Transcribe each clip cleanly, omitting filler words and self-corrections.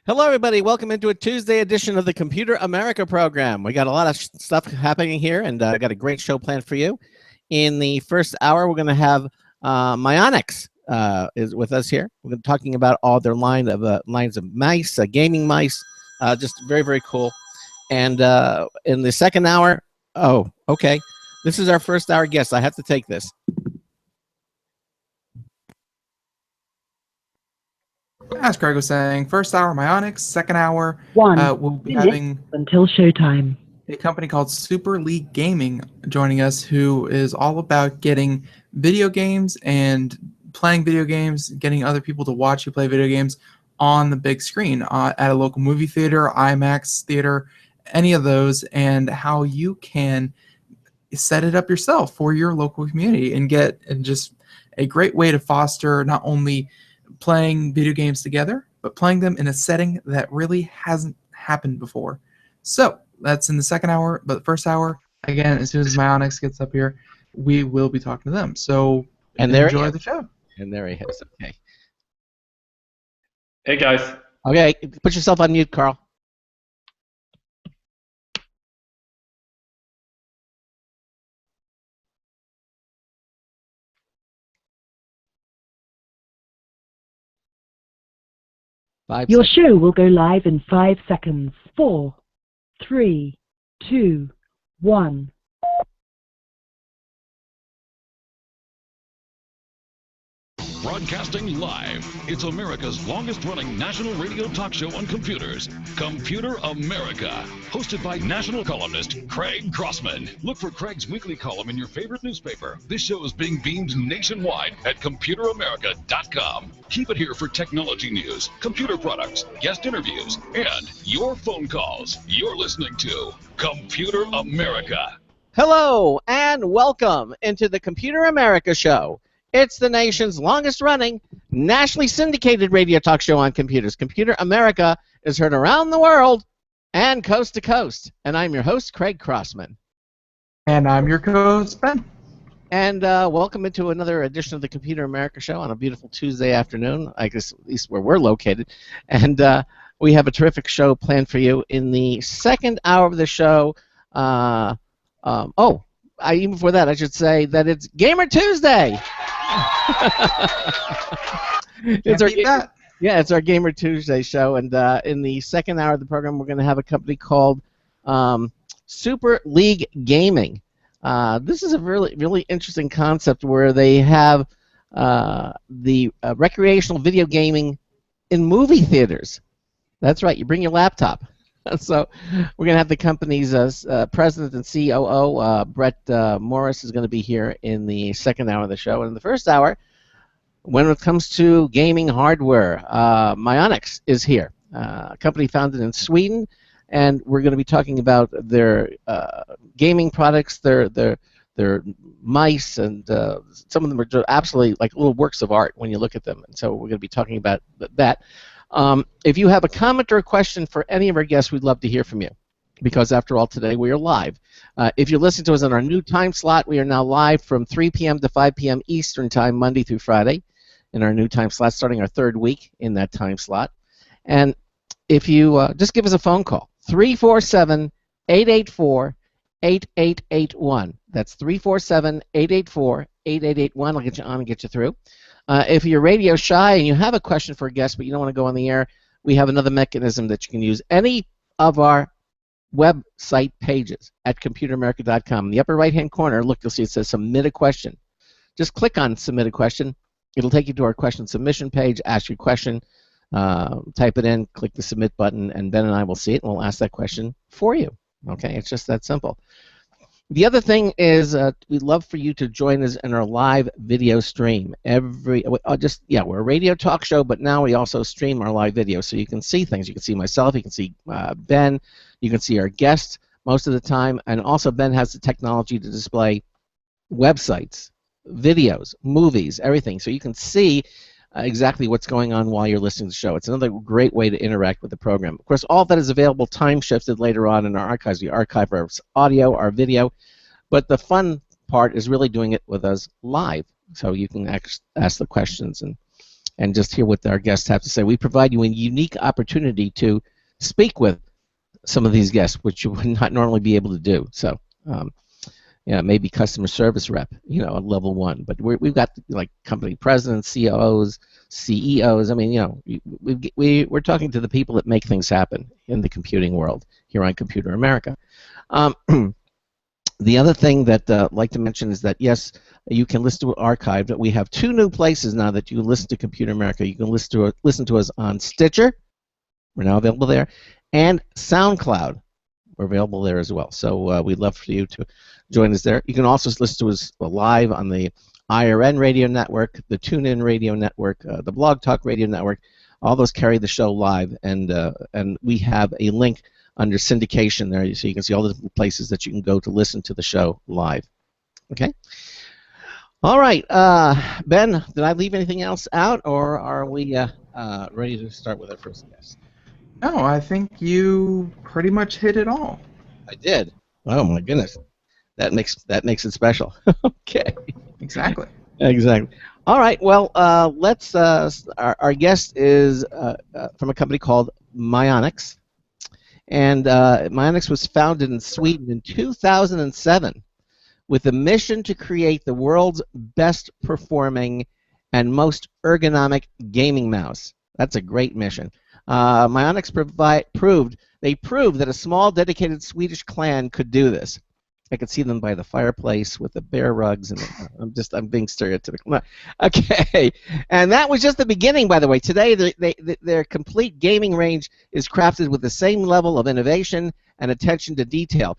Hello, everybody. Welcome into a Tuesday edition of the Computer America program. We got a lot of stuff happening here, and I got a great show planned for you. In the first hour, we're going to have Mionix is with us here. We're going to be talking about all their lines of mice, gaming mice, just very, very cool. And in the second hour, oh, okay, this is our first hour guest. I have to take this. As Greg was saying, first hour Mionix, second hour we'll be having until showtime a company called Super League Gaming joining us, who is all about getting video games and playing video games, getting other people to watch you play video games on the big screen at a local movie theater, IMAX theater, any of those, and how you can set it up yourself for your local community and just a great way to foster not only playing video games together, but playing them in a setting that really hasn't happened before. So that's in the second hour, but the first hour, again, as soon as Mionix gets up here, we will be talking to them. So enjoy the show. And there he is. Okay. Hey guys. Okay, put yourself on mute, Carl. Your show will go live in 5 seconds. 4, 3, 2, 1. Broadcasting live, it's America's longest-running national radio talk show on computers, Computer America, hosted by national columnist Craig Crossman. Look for Craig's weekly column in your favorite newspaper. This show is being beamed nationwide at ComputerAmerica.com. Keep it here for technology news, computer products, guest interviews, and your phone calls. You're listening to Computer America. Hello, and welcome into the Computer America show. It's the nation's longest-running, nationally syndicated radio talk show on computers. Computer America is heard around the world and coast to coast. And I'm your host, Craig Crossman. And I'm your co-host, Ben. And welcome into another edition of the Computer America show on a beautiful Tuesday afternoon, I guess at least where we're located. And we have a terrific show planned for you. In the second hour of the show, even before that, I should say that it's Gamer Tuesday. It's our Gamer Tuesday show, and in the second hour of the program, we're going to have a company called Super League Gaming. This is a really, really interesting concept where they have the recreational video gaming in movie theaters. That's right, you bring your laptop. So we're going to have the company's president and COO, Brett Morris, is going to be here in the second hour of the show. And in the first hour, when it comes to gaming hardware, Mionix is here, a company founded in Sweden, and we're going to be talking about their gaming products, their mice, and some of them are absolutely like little works of art when you look at them. And so we're going to be talking about that. If you have a comment or a question for any of our guests, we'd love to hear from you, because after all, today we are live. If you're listening to us on our new time slot, we are now live from 3 p.m. to 5 p.m. Eastern Time, Monday through Friday, in our new time slot, starting our third week in that time slot. And if you just give us a phone call, 347-884-8881. That's 347-884-8881. I'll get you on and get you through. If you're radio shy and you have a question for a guest but you don't want to go on the air, we have another mechanism that you can use. Any of our website pages at ComputerAmerica.com. In the upper right-hand corner, look, you'll see it says Submit a Question. Just click on Submit a Question. It'll take you to our question submission page, ask your question, type it in, click the Submit button, and Ben and I will see it, and we'll ask that question for you. Okay, it's just that simple. The other thing is we'd love for you to join us in our live video stream. We're a radio talk show, but now we also stream our live video, so you can see things. You can see myself, you can see Ben, you can see our guests most of the time, and also Ben has the technology to display websites, videos, movies, everything, so you can see exactly what's going on while you're listening to the show. It's another great way to interact with the program. Of course, all of that is available time-shifted later on in our archives. We archive our audio, our video, but the fun part is really doing it with us live, so you can ask the questions and and just hear what our guests have to say. We provide you a unique opportunity to speak with some of these guests, which you would not normally be able to do. So, yeah, maybe customer service rep, at level 1. But we've got like company presidents, COOs, CEOs. I mean, we're talking to the people that make things happen in the computing world here on Computer America. The other thing that I'd like to mention is that, yes, you can listen to archive, but we have 2 new places now that you can listen to Computer America. You can listen to us on Stitcher. We're now available there. And SoundCloud. We're available there as well. So we'd love for you to join us there. You can also listen to us live on the IRN Radio Network, the TuneIn Radio Network, the Blog Talk Radio Network. All those carry the show live, and we have a link under syndication there, so you can see all the different places that you can go to listen to the show live. Okay? All right. Ben, did I leave anything else out, or are we ready to start with our first guest? No, I think you pretty much hit it all. I did. Oh my goodness, that makes it special. Okay. Exactly. Exactly. All right. Well, let's. Our guest is from a company called Mionix, and Mionix was founded in Sweden in 2007 with a mission to create the world's best performing and most ergonomic gaming mouse. That's a great mission. Mionix proved that a small, dedicated Swedish clan could do this. I could see them by the fireplace with the bear rugs, and I'm being stereotypical. No. Okay, and that was just the beginning, by the way. Today, their complete gaming range is crafted with the same level of innovation and attention to detail.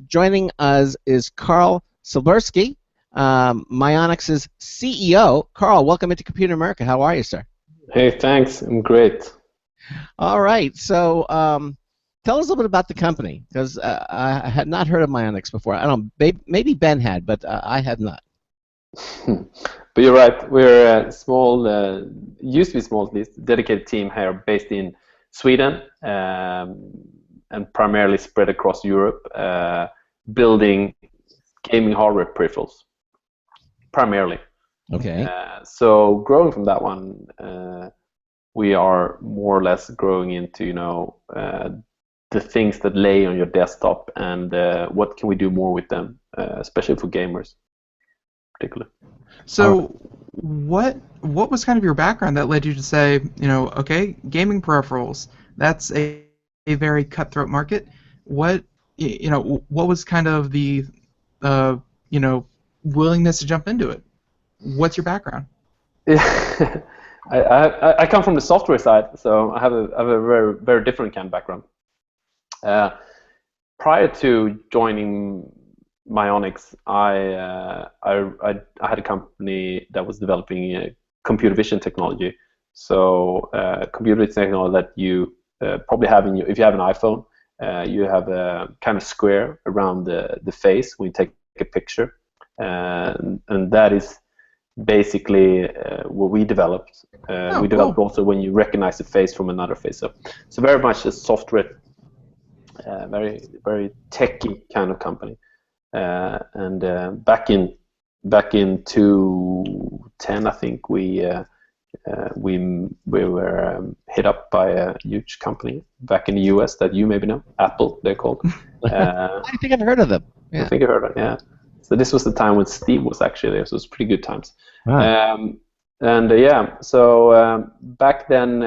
Joining us is Carl Silbersky, Mionix's CEO. Carl, welcome into Computer America. How are you, sir? Hey, thanks. I'm great. All right, so tell us a little bit about the company, because I had not heard of Mionix before. I don't know, maybe Ben had, but I had not. But you're right. We're a small, used to be small, at least, dedicated team here based in Sweden and primarily spread across Europe, building gaming hardware peripherals, primarily. Okay. So growing from that one, we are more or less growing into, the things that lay on your desktop, and what can we do more with them, especially for gamers, particularly. So, what was kind of your background that led you to say, okay, gaming peripherals, that's a very cutthroat market. What was kind of the willingness to jump into it? What's your background? I come from the software side, so I have a very, very different kind of background. Prior to joining Mionix, I had a company that was developing computer vision technology. So computer vision technology that you probably have if you have an iPhone, you have a kind of square around the face when you take a picture, and that is basically what we developed. We developed cool. also when you recognize the face from another face. So very much a software, very, very techy kind of company. And back in 2010, I think we were hit up by a huge company back in the US that you maybe know, Apple, they're called. I think I've heard of them. Yeah. I think I've heard of them, yeah. So this was the time when Steve was actually there, so it was pretty good times. Wow. So back then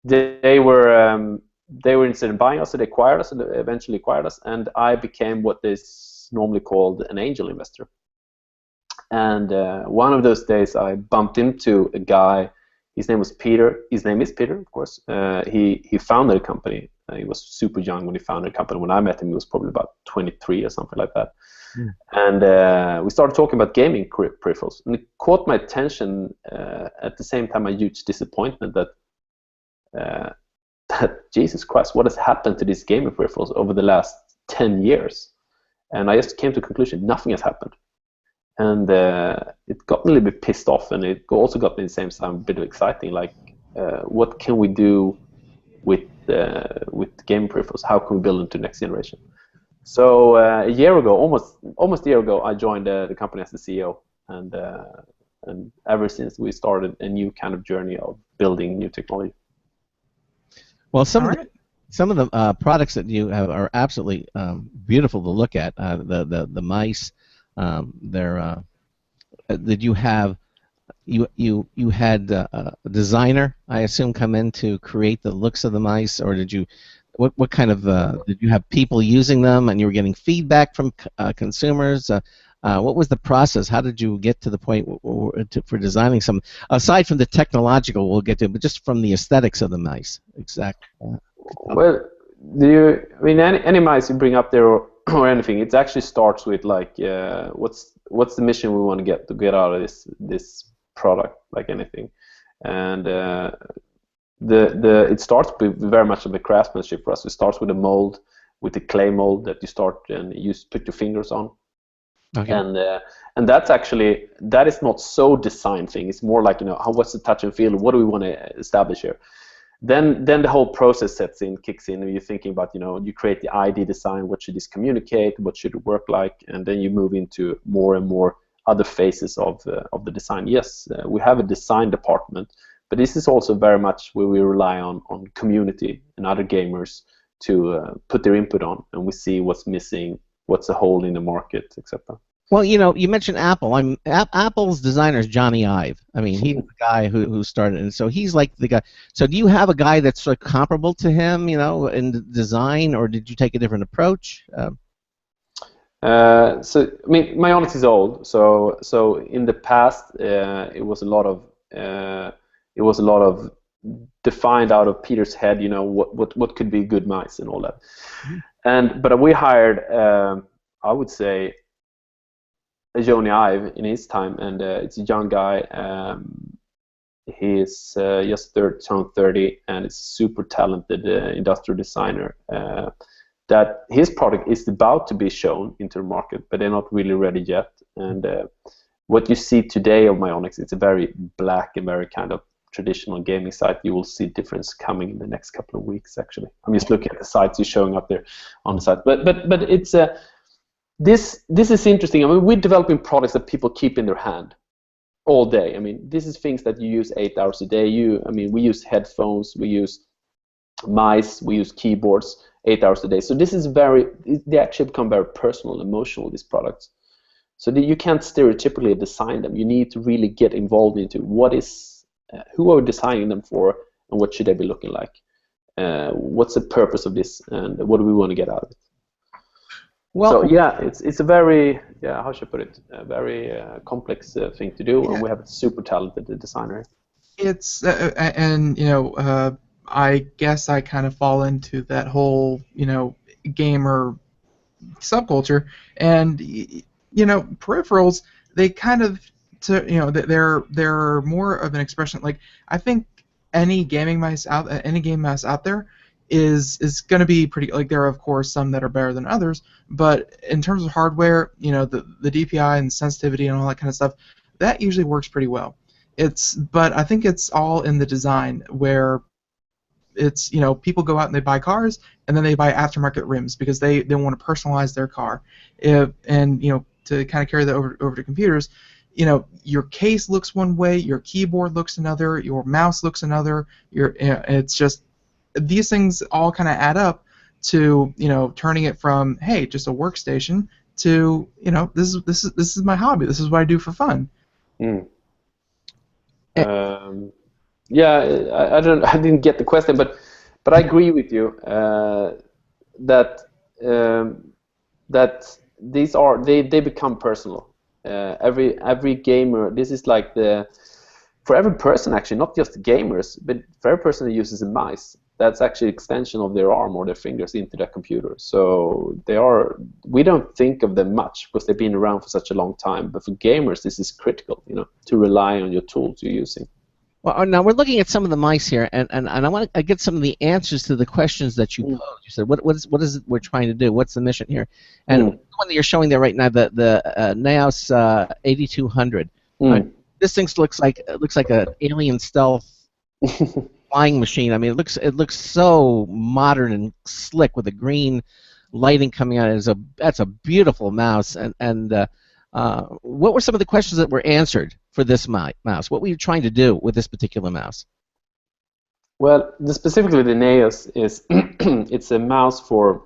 they were interested in buying us, so they acquired us, and they eventually acquired us, and I became what is normally called an angel investor. And one of those days I bumped into a guy. His name was Peter. His name is Peter, of course. He founded a company. He was super young when he founded a company. When I met him, he was probably about 23 or something like that. Mm. And we started talking about gaming peripherals. And it caught my attention at the same time, a huge disappointment that Jesus Christ, what has happened to these gaming peripherals over the last 10 years? And I just came to the conclusion, nothing has happened. And it got me a little bit pissed off, and it also got me at the same time a bit exciting. Like, what can we do with gaming peripherals? How can we build into the next generation? So a year ago, almost a year ago, I joined the company as the CEO, and and ever since we started a new kind of journey of building new technology. Well, some of the products that you have are absolutely beautiful to look at. The mice, did you have you had a designer, I assume, come in to create the looks of the mice, or did you? What kind of did you have people using them, and you were getting feedback from consumers? What was the process? How did you get to the point for designing some? Aside from the technological, we'll get to, but just from the aesthetics of the mice, exactly. Well, I mean, any mice you bring up there or anything, it actually starts with like, what's the mission we want to get out of this product, like anything, and it starts with very much of the craftsmanship for us. It starts with a mold, with the clay mold that you start and you put your fingers on. Okay. And that is not so design thing. It's more like, what's the touch and feel? What do we want to establish here? Then the whole process kicks in. You're thinking about, you create the ID design. What should this communicate? What should it work like? And then you move into more and more other phases of the design. Yes, we have a design department, but this is also very much where we rely on community and other gamers to put their input on, and we see what's missing, what's a hole in the market, etc. Well, you mentioned Apple. Apple's designer is Johnny Ive. I mean, he's the guy who started, and so he's like the guy. So do you have a guy that's sort of comparable to him, in design, or did you take a different approach? So I mean, Mionix is old. So in the past, it was a lot of defined out of Peter's head. What could be good mice and all that. Mm-hmm. But we hired, I would say, Johnny Ive in his time, and it's a young guy. He's just turned 30, and is a super talented industrial designer. That his product is about to be shown into the market, but they're not really ready yet. And what you see today of Mionix, it's a very black and very kind of traditional gaming site. You will see difference coming in the next couple of weeks. Actually, I'm just looking at the sites you're showing up there on the site. But it's this is interesting. I mean, we're developing products that people keep in their hand all day. I mean, this is things that you use 8 hours a day. We use headphones, we use mice, we use keyboards 8 hours a day. So this is they actually become very personal, emotional, these products. So you can't stereotypically design them. You need to really get involved into who are we designing them for, and what should they be looking like? What's the purpose of this, and what do we want to get out of it? Well, so yeah, it's a very, how should I put it? A very complex thing to do, and we have a super talented designer. It's I guess I kind of fall into that whole gamer subculture, and peripherals, they kind of they're more of an expression. Like, I think any game mouse out there is going to be pretty. Like, there are of course some that are better than others, but in terms of hardware, the DPI and sensitivity and all that kind of stuff, that usually works pretty well. But I think it's all in the design, where it's people go out and they buy cars, and then they buy aftermarket rims because they want to personalize their car, and to kind of carry that over to computers. Your case looks one way, your keyboard looks another, your mouse looks another. It's just these things all kind of add up to turning it from, hey, just a workstation, to this is my hobby. This is what I do for fun. Mm. Yeah, I didn't get the question, but I agree with you that these they become personal. Every gamer, this is like for every person, actually, not just the gamers, but for every person that uses a mouse, that's actually an extension of their arm or their fingers into their computer. So we don't think of them much because they've been around for such a long time. But for gamers, this is critical, to rely on your tools you're using. Well, now we're looking at some of the mice here, and I want to get some of the answers to the questions that you posed. You said, what is it we're trying to do? What's the mission here? And the one that you're showing there right now, the Naos 8200. This thing looks like an alien stealth flying machine. I mean, it looks so modern and slick with the green lighting coming out. That's a beautiful mouse. And what were some of the questions that were answered for this mouse? What were you trying to do with this particular mouse? Well, specifically the Neos is it's a mouse for.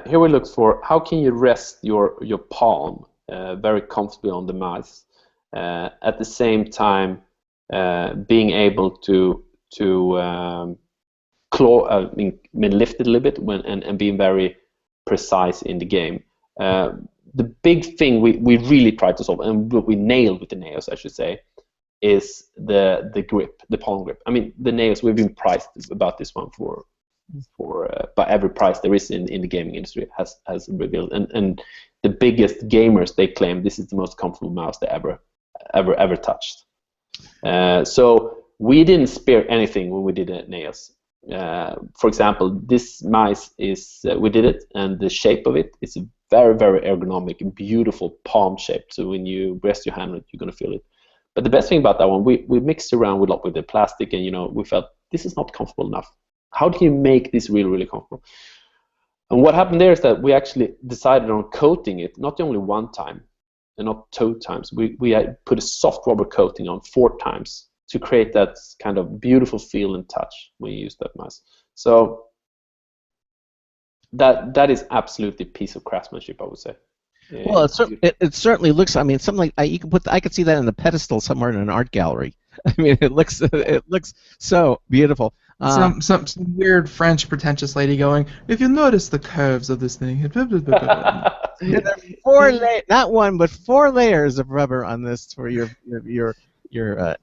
Here we look for how can you rest your palm very comfortably on the mouse, at the same time being able to lift it a little bit and being very precise in the game. The big thing we really tried to solve, and what we nailed with the Neos, I should say, is the grip, the palm grip. I mean, the Neos, we've been priced about this one for by every price there is in the gaming industry has revealed, and the biggest gamers, they claim this is the most comfortable mouse they ever touched. So we didn't spare anything when we did the Neos. For example, this mouse is we did it, and the shape of it is a very, very ergonomic, beautiful palm shape. So when you rest your hand on it, you're gonna feel it. But the best thing about that one, we mixed around with the plastic, and we felt this is not comfortable enough. How do you make this really, really comfortable? And what happened there is that we actually decided on coating it, not only one time and not 2 times. We had put a soft rubber coating on 4 times to create that kind of beautiful feel and touch when you use that mouse. So that is absolutely a piece of craftsmanship, I would say. Well, it certainly looks. I mean, something like you can put. I could see that in a pedestal somewhere in an art gallery. I mean, it looks so beautiful. Some weird French pretentious lady going, if you notice the curves of this thing. Not one, but 4 layers of rubber on this for your.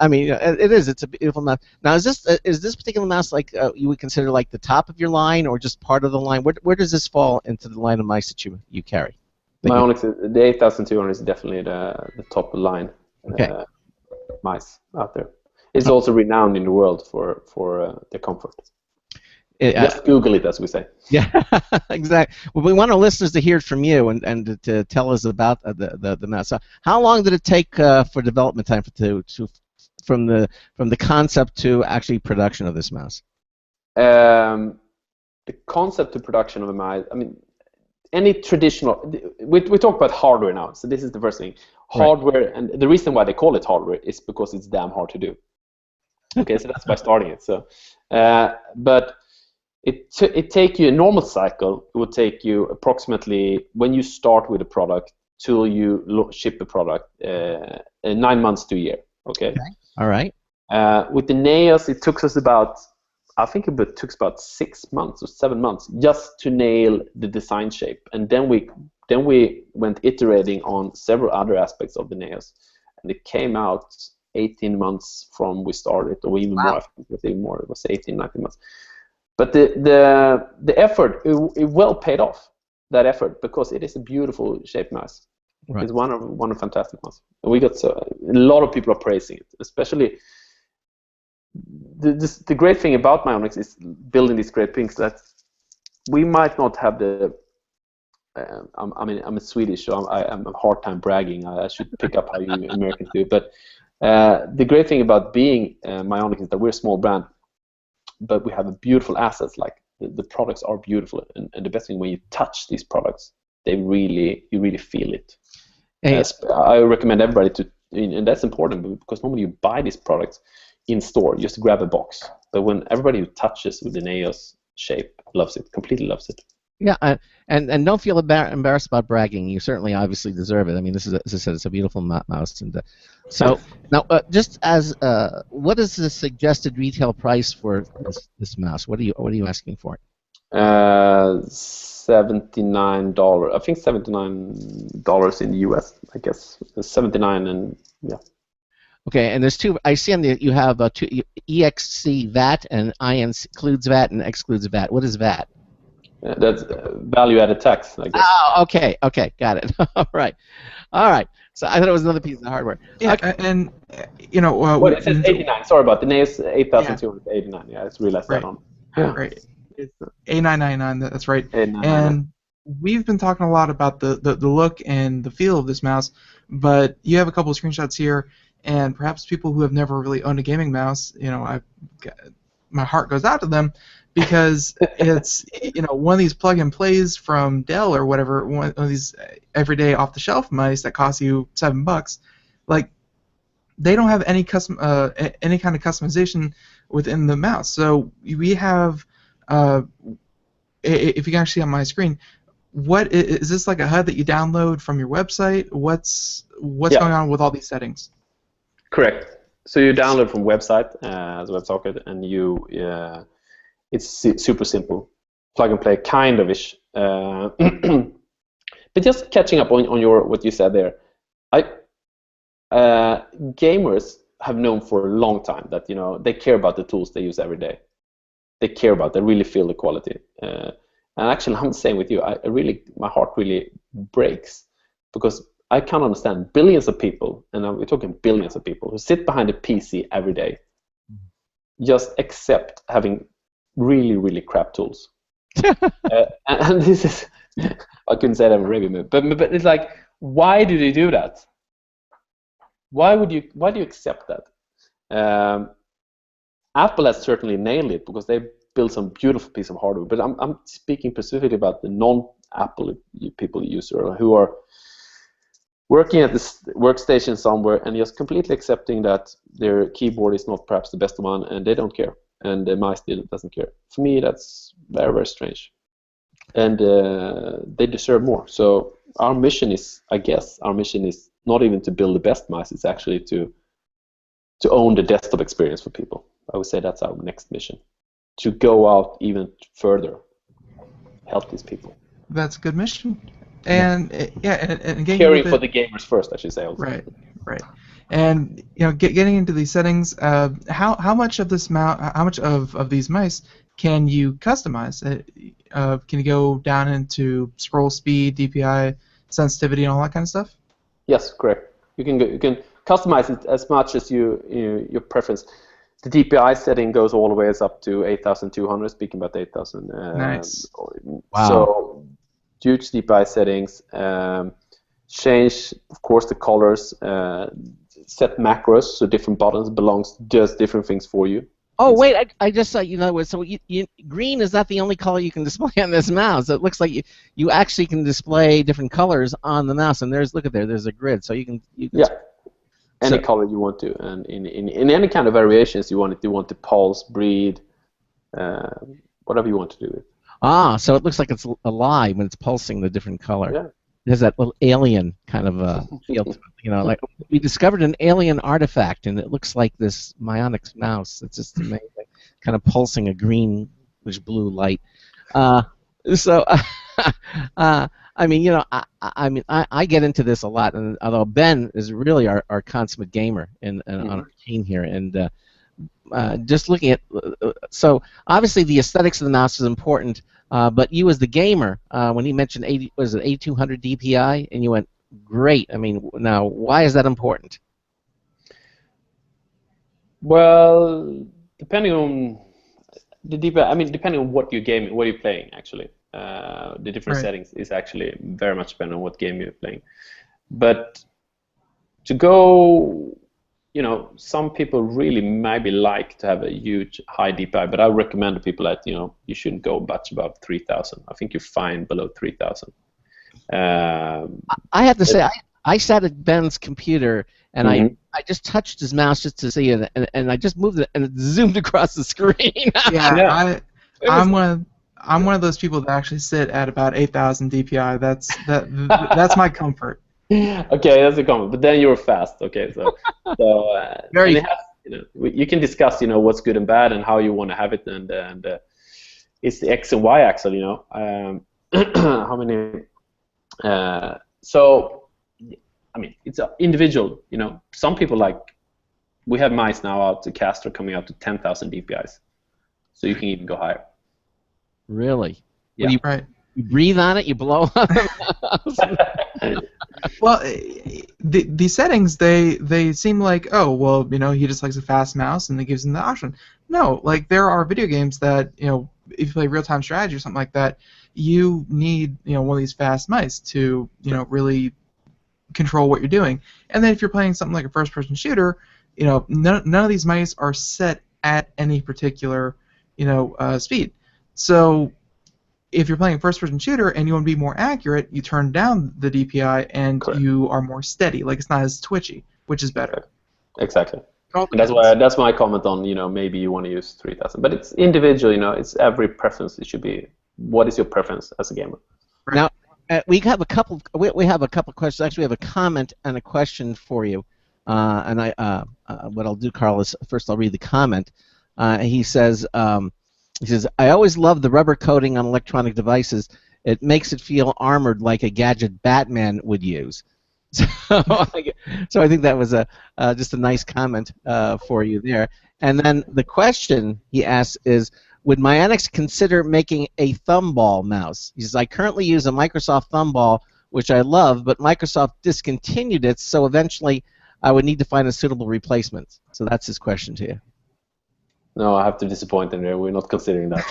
I mean, it is. It's a beautiful mouse. Now, is this particular mouse like you would consider like the top of your line, or just part of the line? Where does this fall into the line of mice that you carry? Mionix, the 8200 is definitely the top line mice out there. It's also renowned in the world for their comfort. Just Google it, as we say. Yeah, exactly. Well, we want our listeners to hear it from you and to tell us about the mouse. So how long did it take for development time from the concept to actually production of this mouse? The concept to production of a mouse, I mean, any traditional, we talk about hardware now, so this is the first thing. Hardware, right. And the reason why they call it hardware is because it's damn hard to do. Okay, so that's by starting it. So, but it take you a normal cycle. It would take you approximately, when you start with a product till you ship a product, 9 months to a year. Okay. All right. With the Neos, it took us about, I think it took about 6 months or 7 months just to nail the design shape, and then we went iterating on several other aspects of the Neos, and it came out 18 months from we started, or even more. I think it was even more. It was 18, 19 months. But the effort, it well paid off. That effort, because it is a beautiful shaped mouse. Right. It's one of fantastic ones. And we got a lot of people are praising it, especially. The great thing about Mionix is building these great things that we might not have the. I'm a Swedish, so I'm a hard time bragging. I should pick up how you Americans do. But the great thing about being Mionix is that we're a small brand, but we have a beautiful assets. Like the products are beautiful, and the best thing, when you touch these products, you really feel it. I recommend everybody to, and that's important because normally you buy these products in store, just grab a box. But when everybody who touches with the Neos shape loves it, completely loves it. Yeah, and don't feel embarrassed about bragging. You certainly, obviously, deserve it. I mean, this is, as I said, it's a beautiful mouse. And so now, just as what is the suggested retail price for this mouse? What are you asking for? $79. I think $79 in the US. I guess 79 and yeah. Okay, and there's two. I see on you have two, EXC VAT and includes VAT and excludes VAT. What is VAT? That's value-added tax, I guess. Oh, okay, got it. All right. So I thought it was another piece of hardware. Yeah, okay. And it says 89. Sorry about the Neos, 8,289. Yeah, I just realized that on. Yeah, right. It's A999. That's right. A999. And we've been talking a lot about the look and the feel of this mouse, but you have a couple of screenshots here, and perhaps people who have never really owned a gaming mouse, my heart goes out to them. Because it's one of these plug and plays from Dell or whatever, one of these everyday off the shelf mice that cost you $7. like they don't have any any kind of customization within the mouse. So we have, if you can actually see on my screen, what is this, like a HUD that you download from your website? What's Yeah. going on with all these settings? Correct. So you download from website as a WebSocket, and you it's super simple, plug and play kind of ish. But just catching up on what you said there, gamers have known for a long time that they care about the tools they use every day. They care about. They really feel the quality. And actually, I'm saying with you, my heart really breaks, because I can't understand billions of people, and we're talking billions of people, who sit behind a PC every day, just accept having really, really crap tools. And this is, I couldn't say that in Arabian, but it's like, why do they do that? Why do you accept that? Apple has certainly nailed it, because they built some beautiful piece of hardware. But I'm speaking specifically about the non-Apple people user who are working at this workstation somewhere and just completely accepting that their keyboard is not perhaps the best one, and they don't care, and the mouse doesn't care. For me, that's very, very strange, and they deserve more. So our mission is not even to build the best mice; it's actually to own the desktop experience for people. I would say that's our next mission, to go out even further, help these people. That's a good mission. And and again, caring for the gamers first, I should say. Also. Right. And getting into these settings, how much of this how much of these mice can you customize? Can you go down into scroll speed, DPI, sensitivity, and all that kind of stuff? Yes, correct. You can customize it as much as your preference. The DPI setting goes all the way up to 8,200. Speaking about 8,000. Nice. Wow. So huge DPI settings. Change, of course, the colors. Set macros, so different buttons does different things for you. Oh wait, I just saw. So green is not the only color you can display on this mouse. It looks like you actually can display different colors on the mouse. And look at there's a grid, so you can. Yeah. Any color you want to, and in any kind of variations you want to pulse, breed, whatever you want to do with. Ah, so it looks like it's alive when it's pulsing the different color. Yeah. It has that little alien kind of feel to it. Like we discovered an alien artifact, and it looks like this Mionix mouse. It's just amazing, kind of pulsing a greenish blue light. I mean, I get into this a lot, and although Ben is really our consummate gamer on our team here, and just looking at, so obviously the aesthetics of the mouse is important, but you as the gamer, when he mentioned 8200 DPI, and you went, great. I mean, now why is that important? Well, depending on the DPI, depending on what you're playing, actually. The different settings is actually very much dependent on what game you're playing. But to go, some people really maybe like to have a huge high DPI, but I recommend to people that you shouldn't go much above 3,000. I think you're fine below 3,000. I have to say, I sat at Ben's computer and I just touched his mouse just to see it, and I just moved it and it zoomed across the screen. I'm one of those people that actually sit at about 8,000 DPI. That's my comfort. Okay, that's a comfort. But then you're fast. Okay, so very. You can discuss what's good and bad and how you want to have it, and it's the X and Y axle. How many? So it's individual. Some people we have mice now out to Castor coming out to 10,000 DPIs, so you can even go higher. Really? Yeah. You breathe on it, you blow on it. Well, the settings, they seem like, oh, well, he just likes a fast mouse and it gives him the option. No, there are video games that, if you play real-time strategy or something like that, you need, one of these fast mice to, really control what you're doing. And then if you're playing something like a first-person shooter, none of these mice are set at any particular, speed. So if you're playing a first-person shooter and you want to be more accurate, you turn down the DPI and you are more steady. It's not as twitchy. which is better. Exactly. And That's my comment on, maybe you want to use 3000, but it's individual. It's every preference. It should be, what is your preference as a gamer? Right. Now, we have a couple. We have a couple questions. Actually, we have a comment and a question for you. And what I'll do, Carl, is first I'll read the comment. He says, I always love the rubber coating on electronic devices. It makes it feel armored like a gadget Batman would use. So I think that was just a nice comment for you there. And then the question he asks is, would Mionix consider making a thumball mouse? He says, I currently use a Microsoft thumball, which I love, but Microsoft discontinued it, so eventually I would need to find a suitable replacement. So that's his question to you. No, I have to disappoint him there. We're not considering that.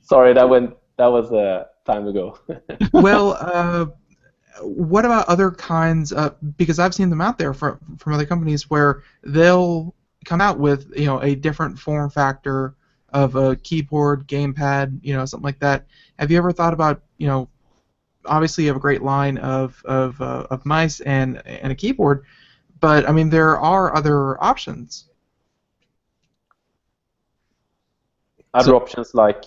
Sorry, that was time ago. Well, what about other kinds? Because I've seen them out there from other companies where they'll come out with a different form factor of a keyboard, gamepad, something like that. Have you ever thought about obviously you have a great line of mice and a keyboard, but I mean there are other options. Other options like?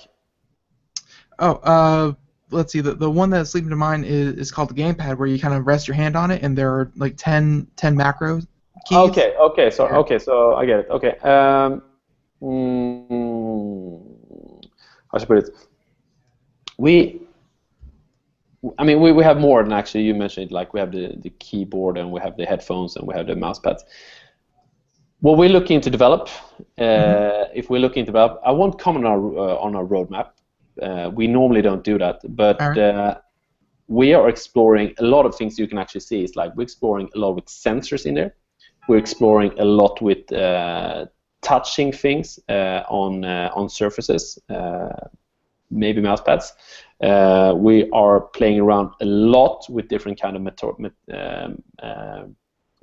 Oh, let's see. The one that's leaping to mind is called the gamepad, where you kind of rest your hand on it, and there are like 10 macro keys. Okay, so I get it. Okay, how should I put it? We have more than actually you mentioned. Like we have the keyboard, and we have the headphones, and we have the mouse pads. What we're looking to develop, if we're looking to develop, I won't comment on our roadmap. We normally don't do that, but we are exploring a lot of things you can actually see. It's like we're exploring a lot with sensors in there. We're exploring a lot with touching things on surfaces, maybe mouse pads. We are playing around a lot with different kind of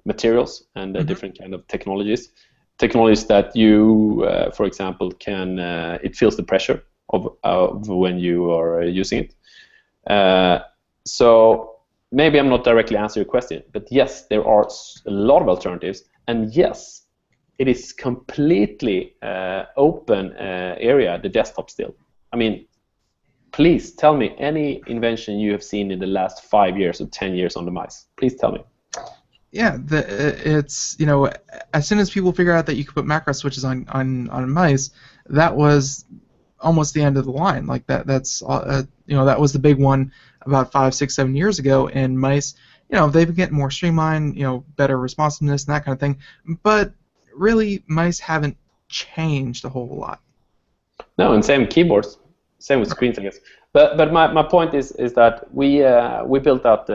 materials and different kind of technologies that you, for example, can it feels the pressure of when you are using it. So maybe I'm not directly answering your question, but yes, there are a lot of alternatives, and yes, it is completely open area, the desktop still. I mean, please tell me any invention you have seen in the last 5 years or 10 years on the mice. Please tell me. Yeah, it's as soon as people figure out that you could put macro switches on mice, that was almost the end of the line. Like that's that was the big one about 5, 6, 7 years ago. And mice, they've been getting more streamlined, better responsiveness and that kind of thing. But really, mice haven't changed a whole lot. No, and same with keyboards, same with screens, I guess. But my point is that we built out.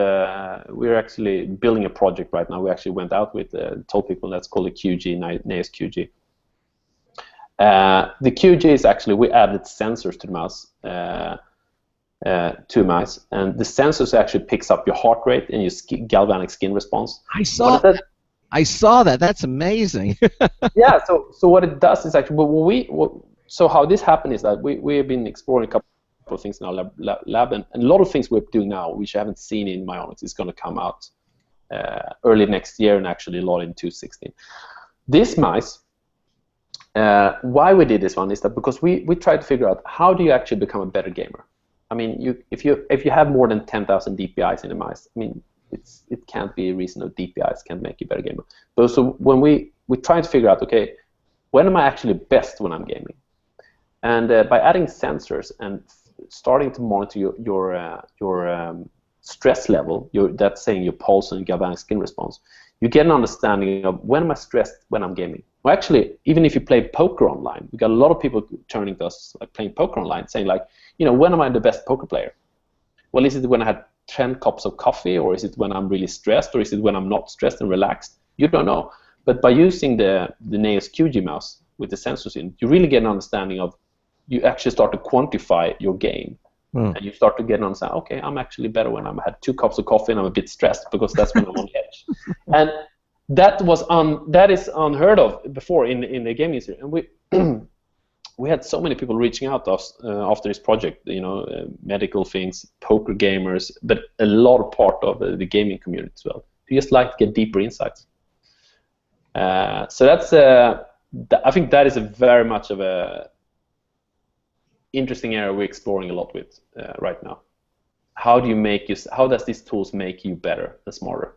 We're actually building a project right now. We actually went out with told people that's called a QG, NAS QG. The QG is actually, we added sensors to the mouse, and the sensors actually picks up your heart rate and your galvanic skin response. I saw that. That's amazing. Yeah. So what it does is actually, so how this happened is that we have been exploring a couple of things in our lab, and a lot of things we're doing now, which I haven't seen in Mionix, is going to come out early next year, and actually a lot in 2016. This mice. Why we did this one is that because we tried to figure out how do you actually become a better gamer. I mean, if you have more than 10,000 DPIs in a mouse, I mean, it can't be a reason that DPIs can't make you a better gamer. But so when we tried to figure out, okay, when am I actually best when I'm gaming? And by adding sensors and starting to monitor your stress level, that's saying your pulse and galvanic skin response, you get an understanding of when am I stressed when I'm gaming. Well, actually, even if you play poker online, we got a lot of people turning to us like playing poker online, saying like, when am I the best poker player? Well, is it when I had 10 cups of coffee, or is it when I'm really stressed, or is it when I'm not stressed and relaxed? You don't know. But by using the NAS QG mouse with the sensors in, you really get an understanding of, you actually start to quantify your game. And you start to get an understanding, okay, I'm actually better when I had 2 cups of coffee and I'm a bit stressed, because that's when I'm on the edge. And that is unheard of before in the gaming industry. And we had so many people reaching out to us after this project, medical things, poker gamers, but a lot of part of the gaming community as well. We just like to get deeper insights. So that's, I think that is a very much of a interesting area we're exploring a lot with right now. How does these tools make you better and smarter?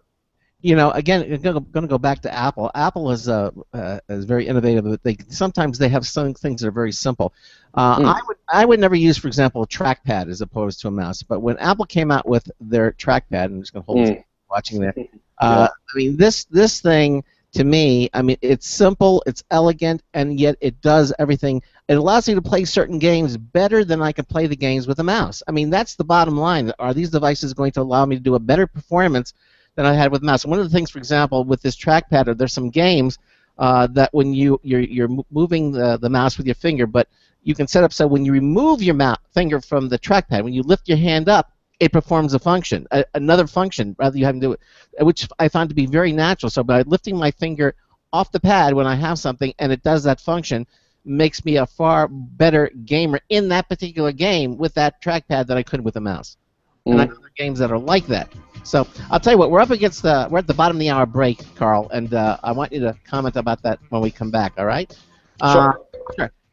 Again, I'm going to go back to Apple. Apple is very innovative, but sometimes they have some things that are very simple. I would never use, for example, a trackpad as opposed to a mouse. But when Apple came out with their trackpad, I'm just going to hold it, watching there. I mean, this thing, to me, I mean, it's simple, it's elegant, and yet it does everything. It allows me to play certain games better than I can play the games with a mouse. I mean, that's the bottom line. Are these devices going to allow me to do a better performance than I had with mouse? And one of the things, for example, with this trackpad, there's some games that when you're moving the mouse with your finger, but you can set up so when you remove your finger from the trackpad, when you lift your hand up, it performs a function, another function, rather you having to do it, which I found to be very natural. So by lifting my finger off the pad when I have something and it does that function, makes me a far better gamer in that particular game with that trackpad than I could with a mouse. And I know there are games that are like that. So I'll tell you what, we're at the bottom of the hour break, Carl, and I want you to comment about that when we come back. All right? Sure.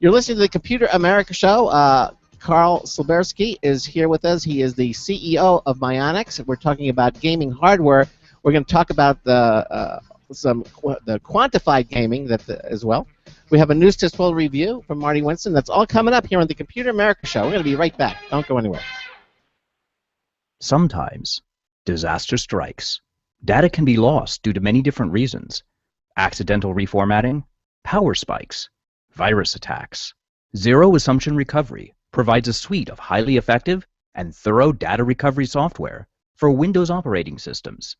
You're listening to the Computer America Show. Carl Silbersky is here with us. He is the CEO of Mionix. We're talking about gaming hardware. We're going to talk about the quantified gaming as well. We have a News Tips Full review from Marty Winston. That's all coming up here on the Computer America Show. We're going to be right back. Don't go anywhere. Sometimes disaster strikes. Data can be lost due to many different reasons. Accidental reformatting, power spikes, virus attacks. Zero Assumption Recovery provides a suite of highly effective and thorough data recovery software for Windows operating systems.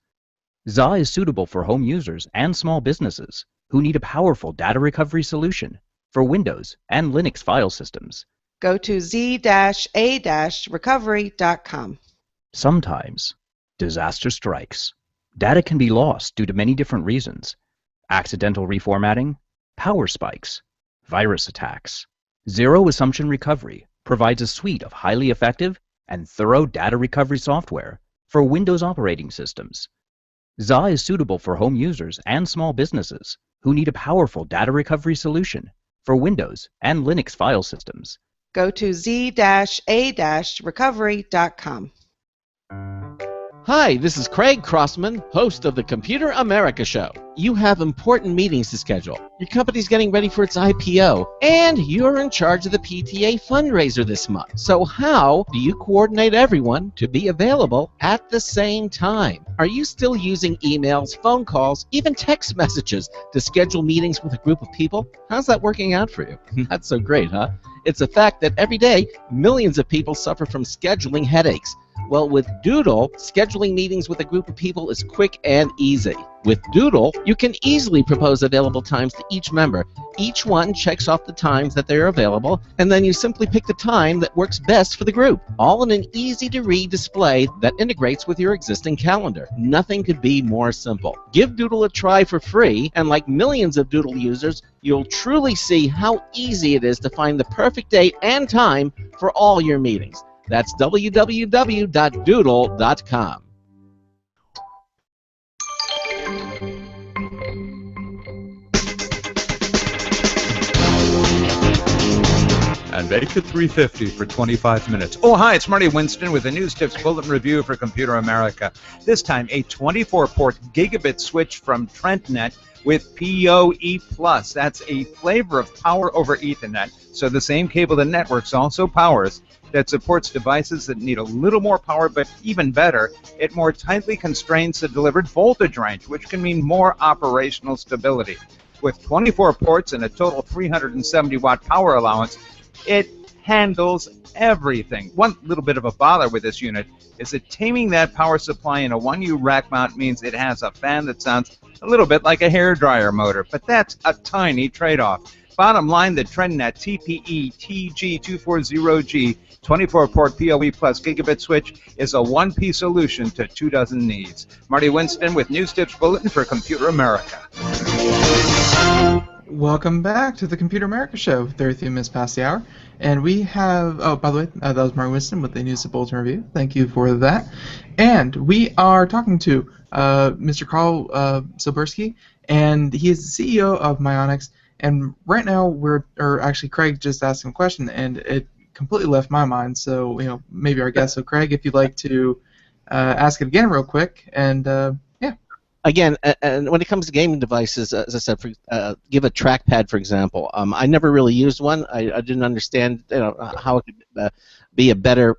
ZA is suitable for home users and small businesses who need a powerful data recovery solution for Windows and Linux file systems. Go to z-a-recovery.com. Sometimes disaster strikes. Data can be lost due to many different reasons. Accidental reformatting, power spikes, virus attacks. Zero Assumption Recovery provides a suite of highly effective and thorough data recovery software for Windows operating systems. ZA is suitable for home users and small businesses who need a powerful data recovery solution for Windows and Linux file systems. Go to z-a-recovery.com. Hi, this is Craig Crossman, host of the Computer America Show. You have important meetings to schedule. Your company's getting ready for its IPO, and you're in charge of the PTA fundraiser this month. So how do you coordinate everyone to be available at the same time? Are you still using emails, phone calls, even text messages to schedule meetings with a group of people? How's that working out for you? Not so great, huh? It's a fact that every day, millions of people suffer from scheduling headaches. Well, with Doodle, scheduling meetings with a group of people is quick and easy. With Doodle, you can easily propose available times to each member. Each one checks off the times that they are available, and then you simply pick the time that works best for the group, all in an easy-to-read display that integrates with your existing calendar. Nothing could be more simple. Give Doodle a try for free, and like millions of Doodle users, you'll truly see how easy it is to find the perfect date and time for all your meetings. That's www.doodle.com. And make it 350 for 25 minutes. Oh, hi, it's Marty Winston with a News Tips Bulletin Review for Computer America. This time, a 24-port gigabit switch from TrendNet with PoE+. That's a flavor of power over Ethernet, so the same cable the networks also powers, that supports devices that need a little more power, but even better, it more tightly constrains the delivered voltage range, which can mean more operational stability. With 24 ports and a total 370-watt power allowance, it handles everything. One little bit of a bother with this unit is that taming that power supply in a 1U rack mount means it has a fan that sounds a little bit like a hairdryer motor, but that's a tiny trade-off. Bottom line, the TrendNet TPE TG240G 24-port PoE Plus gigabit switch is a one-piece solution to 24 needs. Marty Winston with News Tips Bulletin for Computer America. Welcome back to the Computer America Show, 33 minutes past the hour. And we have, oh, by the way, that was Mark Winston with the News of Bulletin Review. Thank you for that. And we are talking to Mr. Carl Silbersky, and he is the CEO of Mionix. And right now, actually, Craig just asked him a question, and it completely left my mind. So, maybe our guest. So, Craig, if you'd like to ask it again real quick, and yeah. Again, and when it comes to gaming devices, as I said, give a trackpad, for example. I never really used one. I didn't understand how it could be a better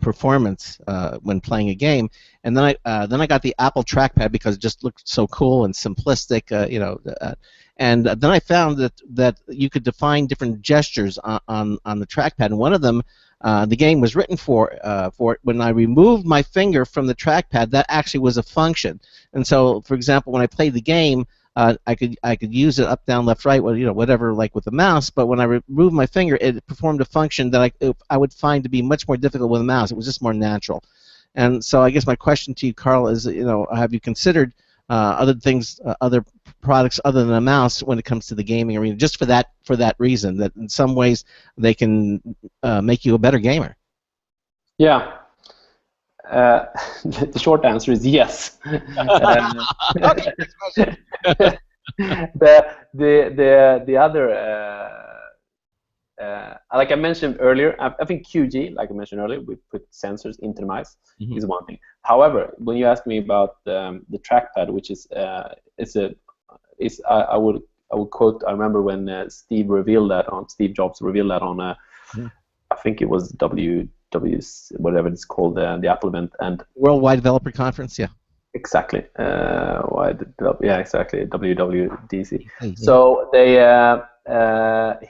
performance when playing a game. And then I got the Apple trackpad because it just looked so cool and simplistic, and then I found that you could define different gestures on the trackpad, and one of them, the game was written for it. When I removed my finger from the trackpad, that actually was a function. And so, for example, when I played the game, I could use it up, down, left, right, whatever, like with the mouse. But when I removed my finger, it performed a function that I would find to be much more difficult with a mouse. It was just more natural. And so, I guess my question to you, Carl, is have you considered other things, other products other than a mouse when it comes to the gaming arena, just for that reason, that in some ways they can make you a better gamer? Yeah. The short answer is yes. The other, like I mentioned earlier, I think QG, like I mentioned earlier, we put sensors into the mice, is one thing. However, when you ask me about the trackpad, which is I would quote. I remember when Steve Jobs revealed that on I think it was whatever it's called, the Apple event, and Worldwide Developer Conference, yeah. Exactly. Exactly. WWDC. So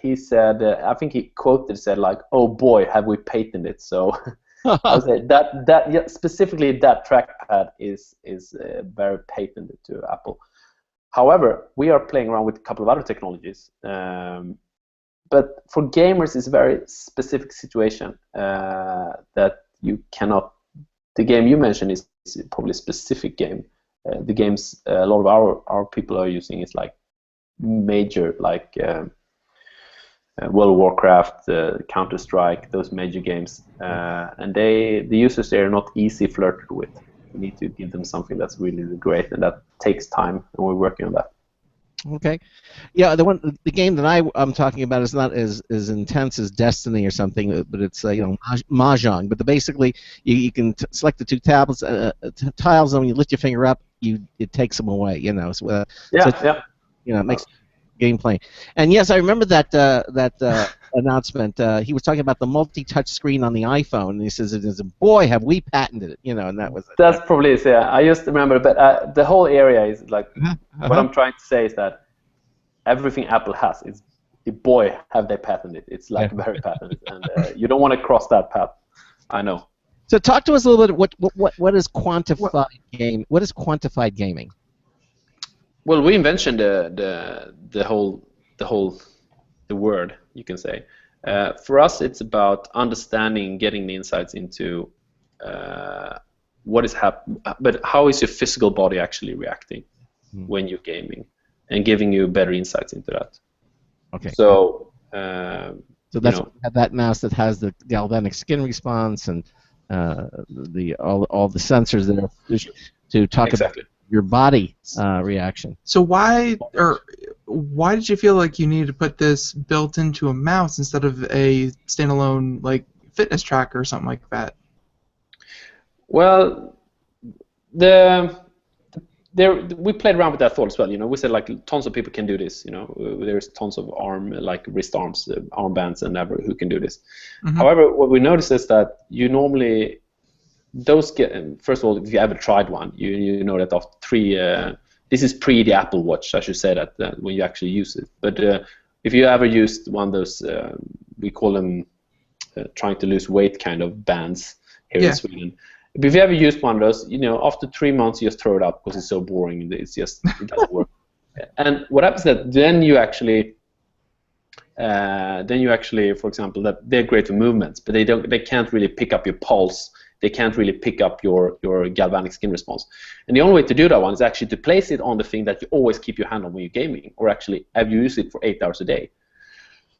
he said, I think he said like, "Oh boy, have we patented it?" So I would say that specifically that trackpad is very patented to Apple. However, we are playing around with a couple of other technologies. But for gamers, it's a very specific situation that you cannot. The game you mentioned is probably a specific game. The games a lot of our people are using is like major, like World of Warcraft, Counter-Strike, those major games, and the users there are not easy flirted with. You need to give them something that's really great, and that takes time, and we're working on that. Okay, yeah. The game that I'm talking about is not as intense as Destiny or something, but it's Mahjong. But basically, you can select the two tiles, and when you lift your finger up, it takes them away. So, it makes gameplay. And yes, I remember that announcement. He was talking about the multi-touch screen on the iPhone, and he says, "Boy, have we patented it!" And that was it. That's probably it. Yeah, I just remember, but the whole area is like what I'm trying to say is that everything Apple has is, boy, have they patented it. It's like very patented, and you don't want to cross that path. I know. So talk to us a little bit. What is quantified game? What is quantified gaming? Well, we invented the word, you can say. For us, it's about understanding, getting the insights into what is happening, but how is your physical body actually reacting when you're gaming, and giving you better insights into that. Okay. So that's that mouse that has the galvanic skin response and all the sensors there to talk about your body reaction. So why did you feel like you needed to put this built into a mouse instead of a standalone like fitness tracker or something like that? Well, we played around with that thought as well. We said like tons of people can do this. There's tons of wrist arms, armbands, and ever who can do this. However, what we noticed is that you normally first of all, if you ever tried one, you know that after 3. This is pre the Apple Watch, I should say that when you actually use it. But if you ever used one of those, we call them trying to lose weight kind of bands here in Sweden. But if you ever used one of those, after 3 months you just throw it up because it's so boring. It doesn't work. And what happens is that then you actually, for example, that they're great for movements, but they can't really pick up your pulse. They can't really pick up your galvanic skin response. And the only way to do that one is actually to place it on the thing that you always keep your hand on when you're gaming, or actually have you used it for 8 hours a day.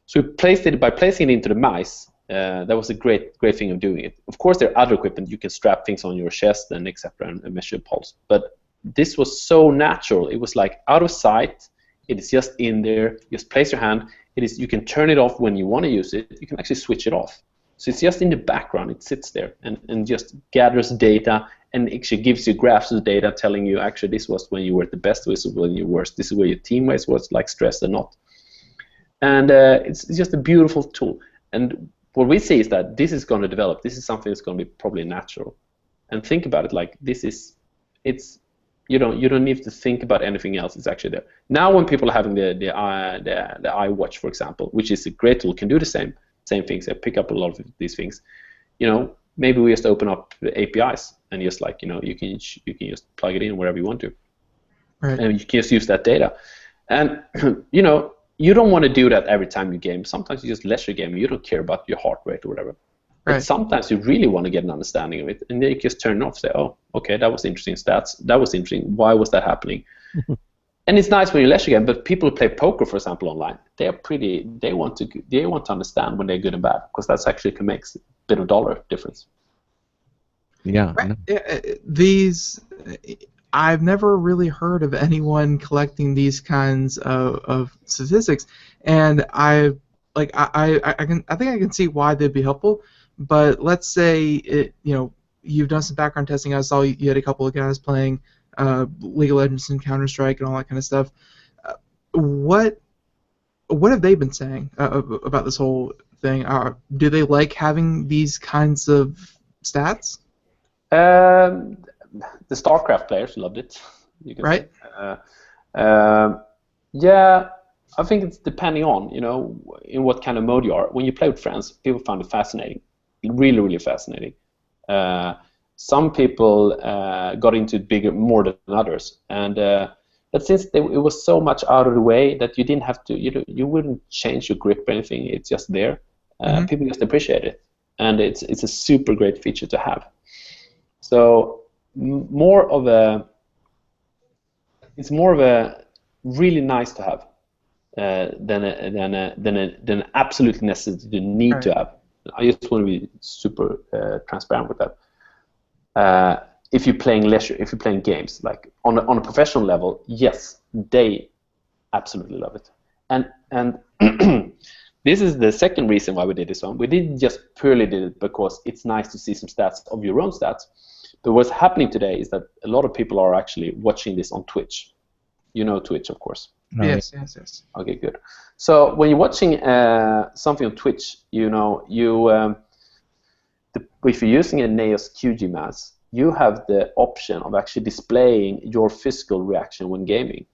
So we placed it by placing it into the mice. That was a great thing of doing it. Of course, there are other equipment. You can strap things on your chest and etc. and measure pulse. But this was so natural. It was like out of sight. It is just in there. Just place your hand. It is. You can turn it off when you want to use it. You can actually switch it off. So it's just in the background. It sits there and just gathers data and actually gives you graphs of data telling you actually this was when you were at the best, this was when you were worst, this is where your teammates was like stressed or not. And it's just a beautiful tool. And what we see is that this is going to develop. This is something that's going to be probably natural. And think about it like this is, it's, you don't need to think about anything else. It's actually there. Now when people are having the iWatch, for example, which is a great tool, can do the same things. They pick up a lot of these things. Maybe we just open up the APIs and just like you can just plug it in wherever you want to, right. And you can just use that data. And you don't want to do that every time you game. Sometimes you just leisure game. You don't care about your heart rate or whatever. Right. But sometimes you really want to get an understanding of it, and then you just turn it off. Say, oh, okay, that was interesting stats. That was interesting. Why was that happening? And it's nice when you leisure game. But people who play poker, for example, online, they want to understand when they're good and bad, because that's actually can make a bit of dollar difference. Yeah. Right. These, I've never really heard of anyone collecting these kinds of statistics, and I think I can see why they'd be helpful. But let's say you've done some background testing. I saw you had a couple of guys playing League of Legends and Counter-Strike and all that kind of stuff. What have they been saying about this whole thing? Do they like having these kinds of stats? The StarCraft players loved it. You can right. say. Yeah, I think it's depending on in what kind of mode you are. When you play with friends, people find it fascinating, really, really fascinating. Some people got into it more than others, and but since it was so much out of the way that you didn't have to, you wouldn't change your grip or anything. It's just there. People just appreciate it, and it's a super great feature to have. So it's more of a really nice to have than an absolutely necessary need to have. I just want to be super transparent with that. If you're playing leisure, if you're playing games, like on a professional level, yes, they absolutely love it. And this is the second reason why we did this one. We didn't just purely did it because it's nice to see some stats of your own stats. But what's happening today is that a lot of people are actually watching this on Twitch. You know Twitch, of course. Yes. Okay, good. So when you're watching something on Twitch, if you're using a Neos QG mouse, you have the option of actually displaying your physical reaction when gaming.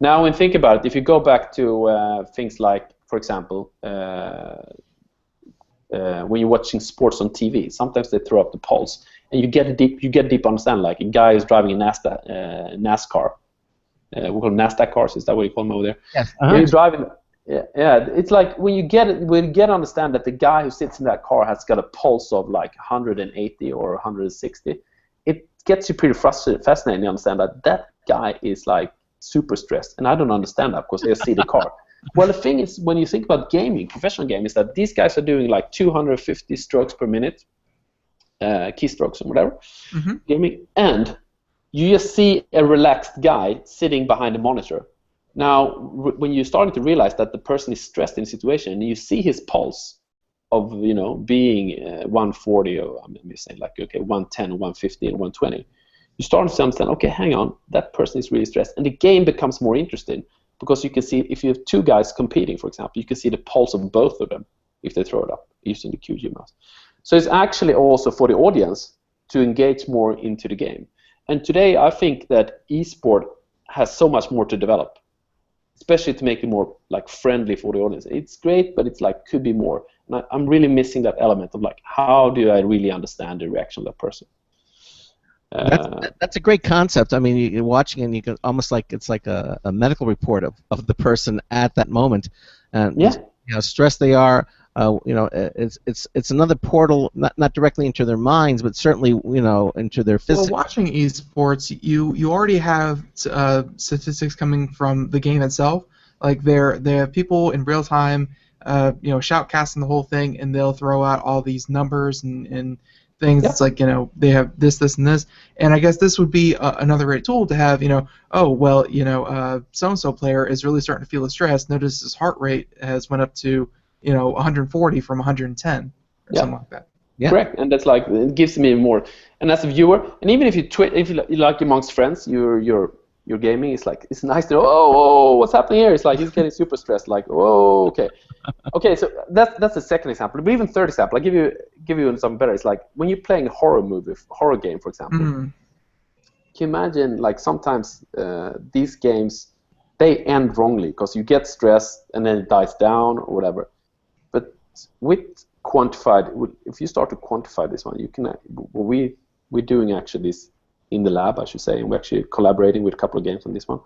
Now, when you think about it, if you go back to things like, for example, when you're watching sports on TV, sometimes they throw up the pulse, and you get a deep understanding. Like a guy is driving a NASCAR. We call them NASDAQ cars. Is that what you call them over there? Yes. You're driving. Yeah. It's like when you understand that the guy who sits in that car has got a pulse of like 180 or 160. It gets you pretty fascinating to understand that guy is like super stressed, and I don't understand that because I see the car. Well, the thing is, when you think about gaming, professional gaming, is that these guys are doing like 250 strokes per minute, keystrokes or whatever, gaming, and you just see a relaxed guy sitting behind a monitor. Now, when you're starting to realize that the person is stressed in a situation, and you see his pulse of being 140 or I'm saying like 110, 150, and 120, you start to understand. Okay, hang on, that person is really stressed, and the game becomes more interesting because you can see if you have two guys competing, for example, you can see the pulse of both of them if they throw it up using the QG mouse. So it's actually also for the audience to engage more into the game. And today, I think that esport has so much more to develop, especially to make it more like friendly for the audience. It's great, but it's like could be more. And I'm really missing that element of like, how do I really understand the reaction of that person? That's a great concept. I mean, you're watching and you can almost like it's like a medical report of the person at that moment, and how stressed they are, it's another portal, not directly into their minds, but certainly into their physics. Well, watching esports, you already have statistics coming from the game itself. Like they have people in real time, shoutcasting the whole thing, and they'll throw out all these numbers and things. Yep. It's like they have this, and this, and I guess this would be another great tool to have. So-and-so player is really starting to feel the stress. Notice his heart rate has went up to 140 from 110 or something like that. Yeah. Correct, and that's like it gives me more. And as a viewer, and even if you like amongst friends, you're gaming. It's nice to know. Oh, what's happening here? It's like he's getting super stressed. Like, oh, okay, okay. So that's the second example. But even third example, I give you something better. It's like when you're playing a horror game, for example. Mm-hmm. Can you imagine? Like sometimes these games they end wrongly because you get stressed and then it dies down or whatever. But with quantified, if you start to quantify this one, you can. We're doing actually this in the lab, I should say, and we're actually collaborating with a couple of games on this one.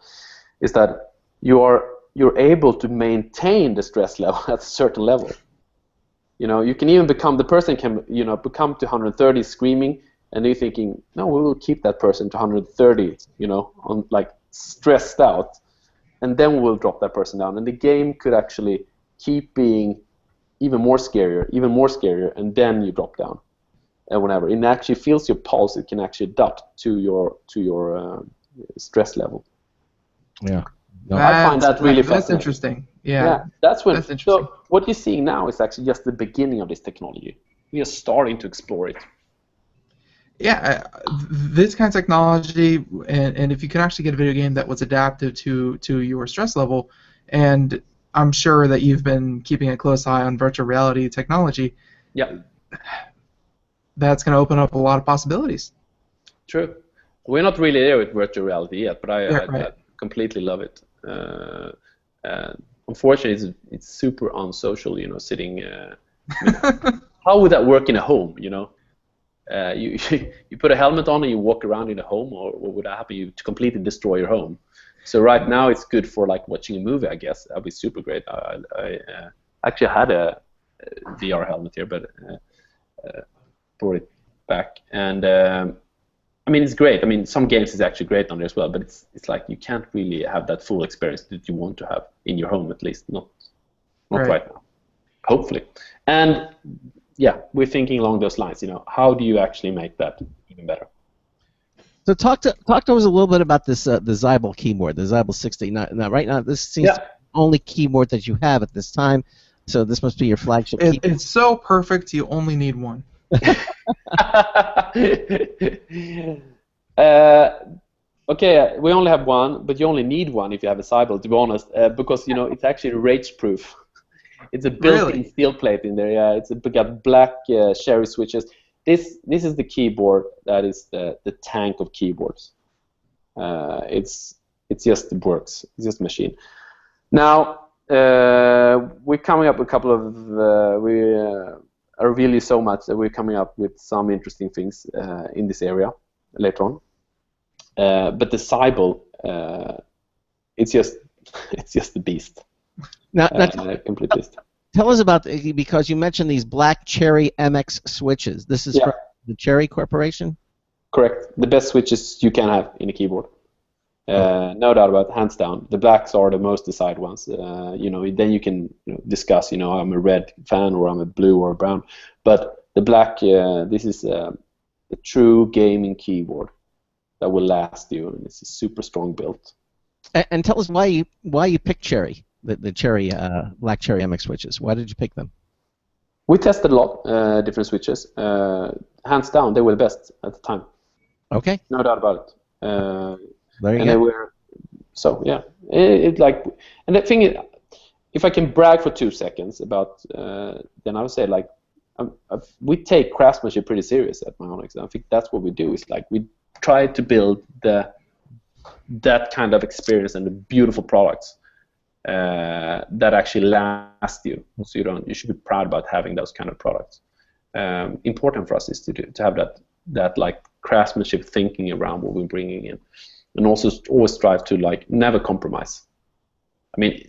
Is that you're able to maintain the stress level at a certain level. You can even become the person can become to 130 screaming, and you're thinking, no, we will keep that person to 130, on like stressed out, and then we'll drop that person down, and the game could actually keep being even more scarier, and then you drop down, and whenever it actually feels your pulse, it can actually adapt to your stress level. Yeah, I find that really fascinating. That's interesting. Yeah, that's when. That's interesting. So what you're seeing now is actually just the beginning of this technology. We are starting to explore it. Yeah, this kind of technology, and if you can actually get a video game that was adaptive to your stress level, and I'm sure that you've been keeping a close eye on virtual reality technology. Yeah. That's going to open up a lot of possibilities. True. We're not really there with virtual reality yet, but I completely love it. Unfortunately, it's super unsocial, sitting. How would that work in a home, You put a helmet on and you walk around in a home, or what would happen? You completely destroy your home. So right now it's good for like watching a movie, I guess. That'd be super great. I actually had a VR helmet here, but brought it back. And it's great. Some games is actually great on there as well, but it's like you can't really have that full experience that you want to have in your home, at least not right now. Hopefully. And yeah, we're thinking along those lines. How do you actually make that even better? So talk to us a little bit about this the Zyble keyboard, the Zyble 60. Now right now, this seems to be the only keyboard that you have at this time. So this must be your flagship keyboard. It's so perfect, you only need one. Okay, we only have one, but you only need one if you have a Zyble, to be honest, because it's actually rage-proof. It's a built-in steel plate in there. Yeah, it's got black cherry switches. This is the keyboard that is the tank of keyboards. It's just works. It's just a machine. Now we're coming up with a couple of I reveal you so much that we're coming up with some interesting things in this area later on. But the Zyble, it's just the beast. Now complete beast. Tell us about, because you mentioned these black Cherry MX switches. This is from the Cherry Corporation? Correct. The best switches you can have in a keyboard. No doubt about it, hands down. The blacks are the most desired ones. Then you can discuss, I'm a red fan or I'm a blue or a brown. But the black, this is a true gaming keyboard that will last you, and it's a super strong build. And tell us why you picked Cherry. The Cherry, black Cherry MX switches. Why did you pick them? We tested a lot, different switches. Hands down, they were the best at the time. Okay. No doubt about it. There you and go. they were, so yeah. And the thing is, if I can brag for 2 seconds about, then I would say we take craftsmanship pretty serious at Mionix. And I think that's what we do. Is we try to build that kind of experience and the beautiful products. That actually last you, so you should be proud about having those kind of products. Important for us is to have that craftsmanship thinking around what we're bringing in, and also always strive to never compromise.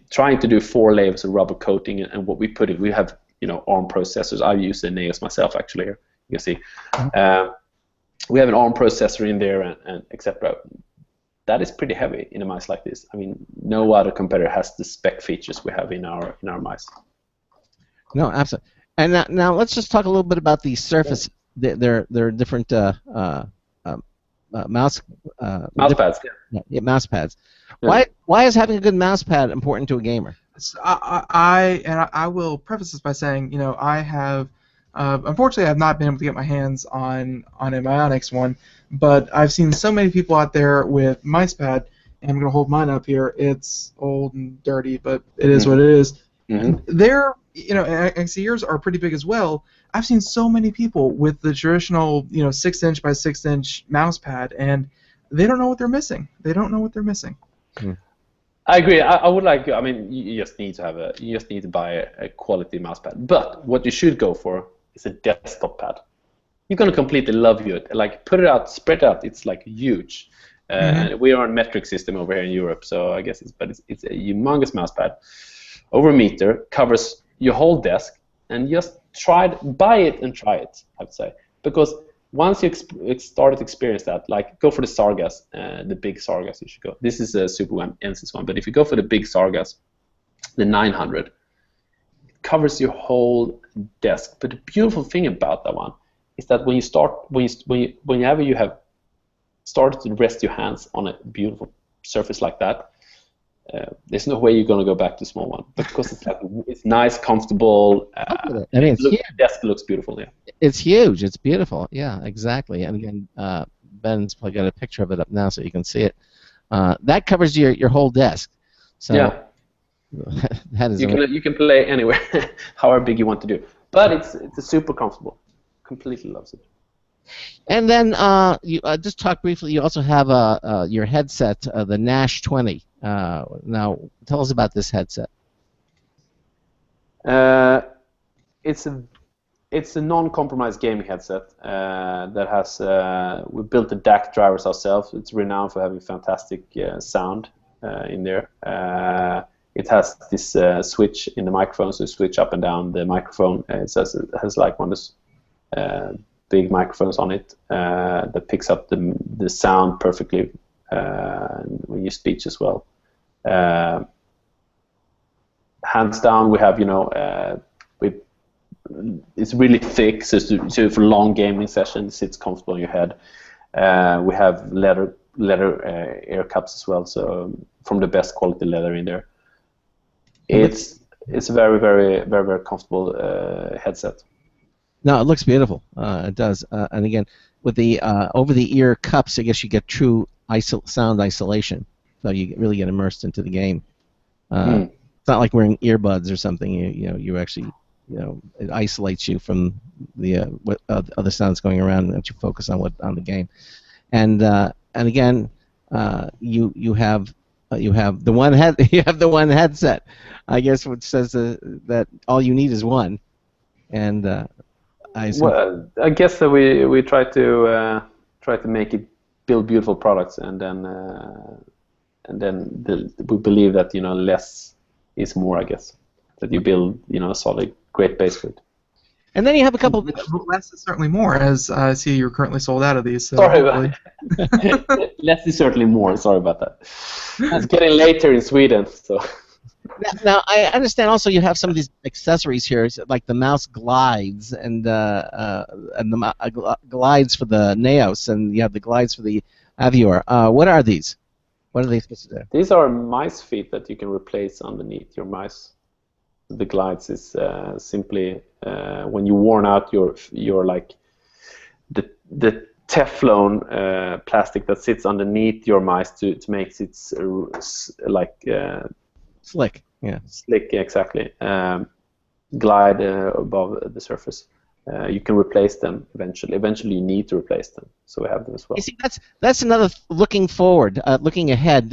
Trying to do 4 layers of rubber coating and what we put in, we have ARM processors. I use the Neos myself actually here. You can see we have an ARM processor in there and etc. That is pretty heavy in a mice like this. I mean, no other competitor has the spec features we have in our mice. No, absolutely. And now let's just talk a little bit about the Surface. There are different mouse pads. Yeah, mouse pads. Yeah. Why is having a good mouse pad important to a gamer? I will preface this by saying, I have, unfortunately, I have not been able to get my hands on a Mionix one, but I've seen so many people out there with mouse pad, and I'm going to hold mine up here. It's old and dirty, but it is what it is. And they're, and see yours are pretty big as well. I've seen so many people with the traditional, 6-inch by 6-inch mouse pad, and they don't know what they're missing. They don't know what they're missing. I agree. I would like. I mean, you just need to buy a quality mouse pad. But what you should go for is a desktop pad. You're gonna completely love it. Like, put it out, spread it out. It's like huge. And we are on metric system over here in Europe, so I guess it's a humongous mouse pad, over a meter, covers your whole desk, and just buy it and try it. I would say, because once you start to experience that, like, go for the Sargas, the big Sargas. You should go. This is a Super Ensys one, but if you go for the big Sargas, the 900, it covers your whole desk. But the beautiful thing about that one is that whenever you have started to rest your hands on a beautiful surface like that, there's no way you're gonna go back to small one, because it's nice, comfortable. The desk looks beautiful. Yeah, it's huge. It's beautiful. Yeah, exactly. And again, Ben's probably got a picture of it up now, so you can see it. That covers your whole desk. So yeah, that is. You can play anywhere, however big you want to do. But it's super comfortable. Completely loves it. And then you just talk briefly. You also have your headset, the Nash 20. Now, tell us about this headset. It's a non-compromised gaming headset that has. We built the DAC drivers ourselves. It's renowned for having fantastic sound in there. It has this switch in the microphone, so you switch up and down the microphone. It has like one of those big microphones on it that picks up the sound perfectly when you speak as well. Hands down, we have it's really thick, so for long gaming sessions, it sits comfortable on your head. We have leather ear cups as well, so from the best quality leather in there. It's a very, very, very, very comfortable headset. No, it looks beautiful. It does. And again, with the over-the-ear cups, I guess you get true sound isolation, so you really get immersed into the game. It's not like wearing earbuds or something. You actually, it isolates you from the what other sounds going around, and that you focus on the game. And again, you have the one headset, I guess, which says that all you need is one. And well, I guess that we try to make it build beautiful products, and then we believe that less is more. I guess that you build a solid, great base for it. And then you have a couple. Less is certainly more, as I see you're currently sold out of these. So sorry about that. Less is certainly more. Sorry about that. It's getting later in Sweden, so. Now I understand also you have some of these accessories here, like the mouse glides and the glides for the Neos, and you have the glides for the Avior. What are these? What are they supposed to do? These are mice feet that you can replace underneath your mice. The glides is simply when you worn out your like the Teflon plastic that sits underneath your mice to make it slick. Yeah. Slick, exactly. Glide above the surface. You can replace them eventually. Eventually, you need to replace them, so we have them as well. You see, that's another looking forward, looking ahead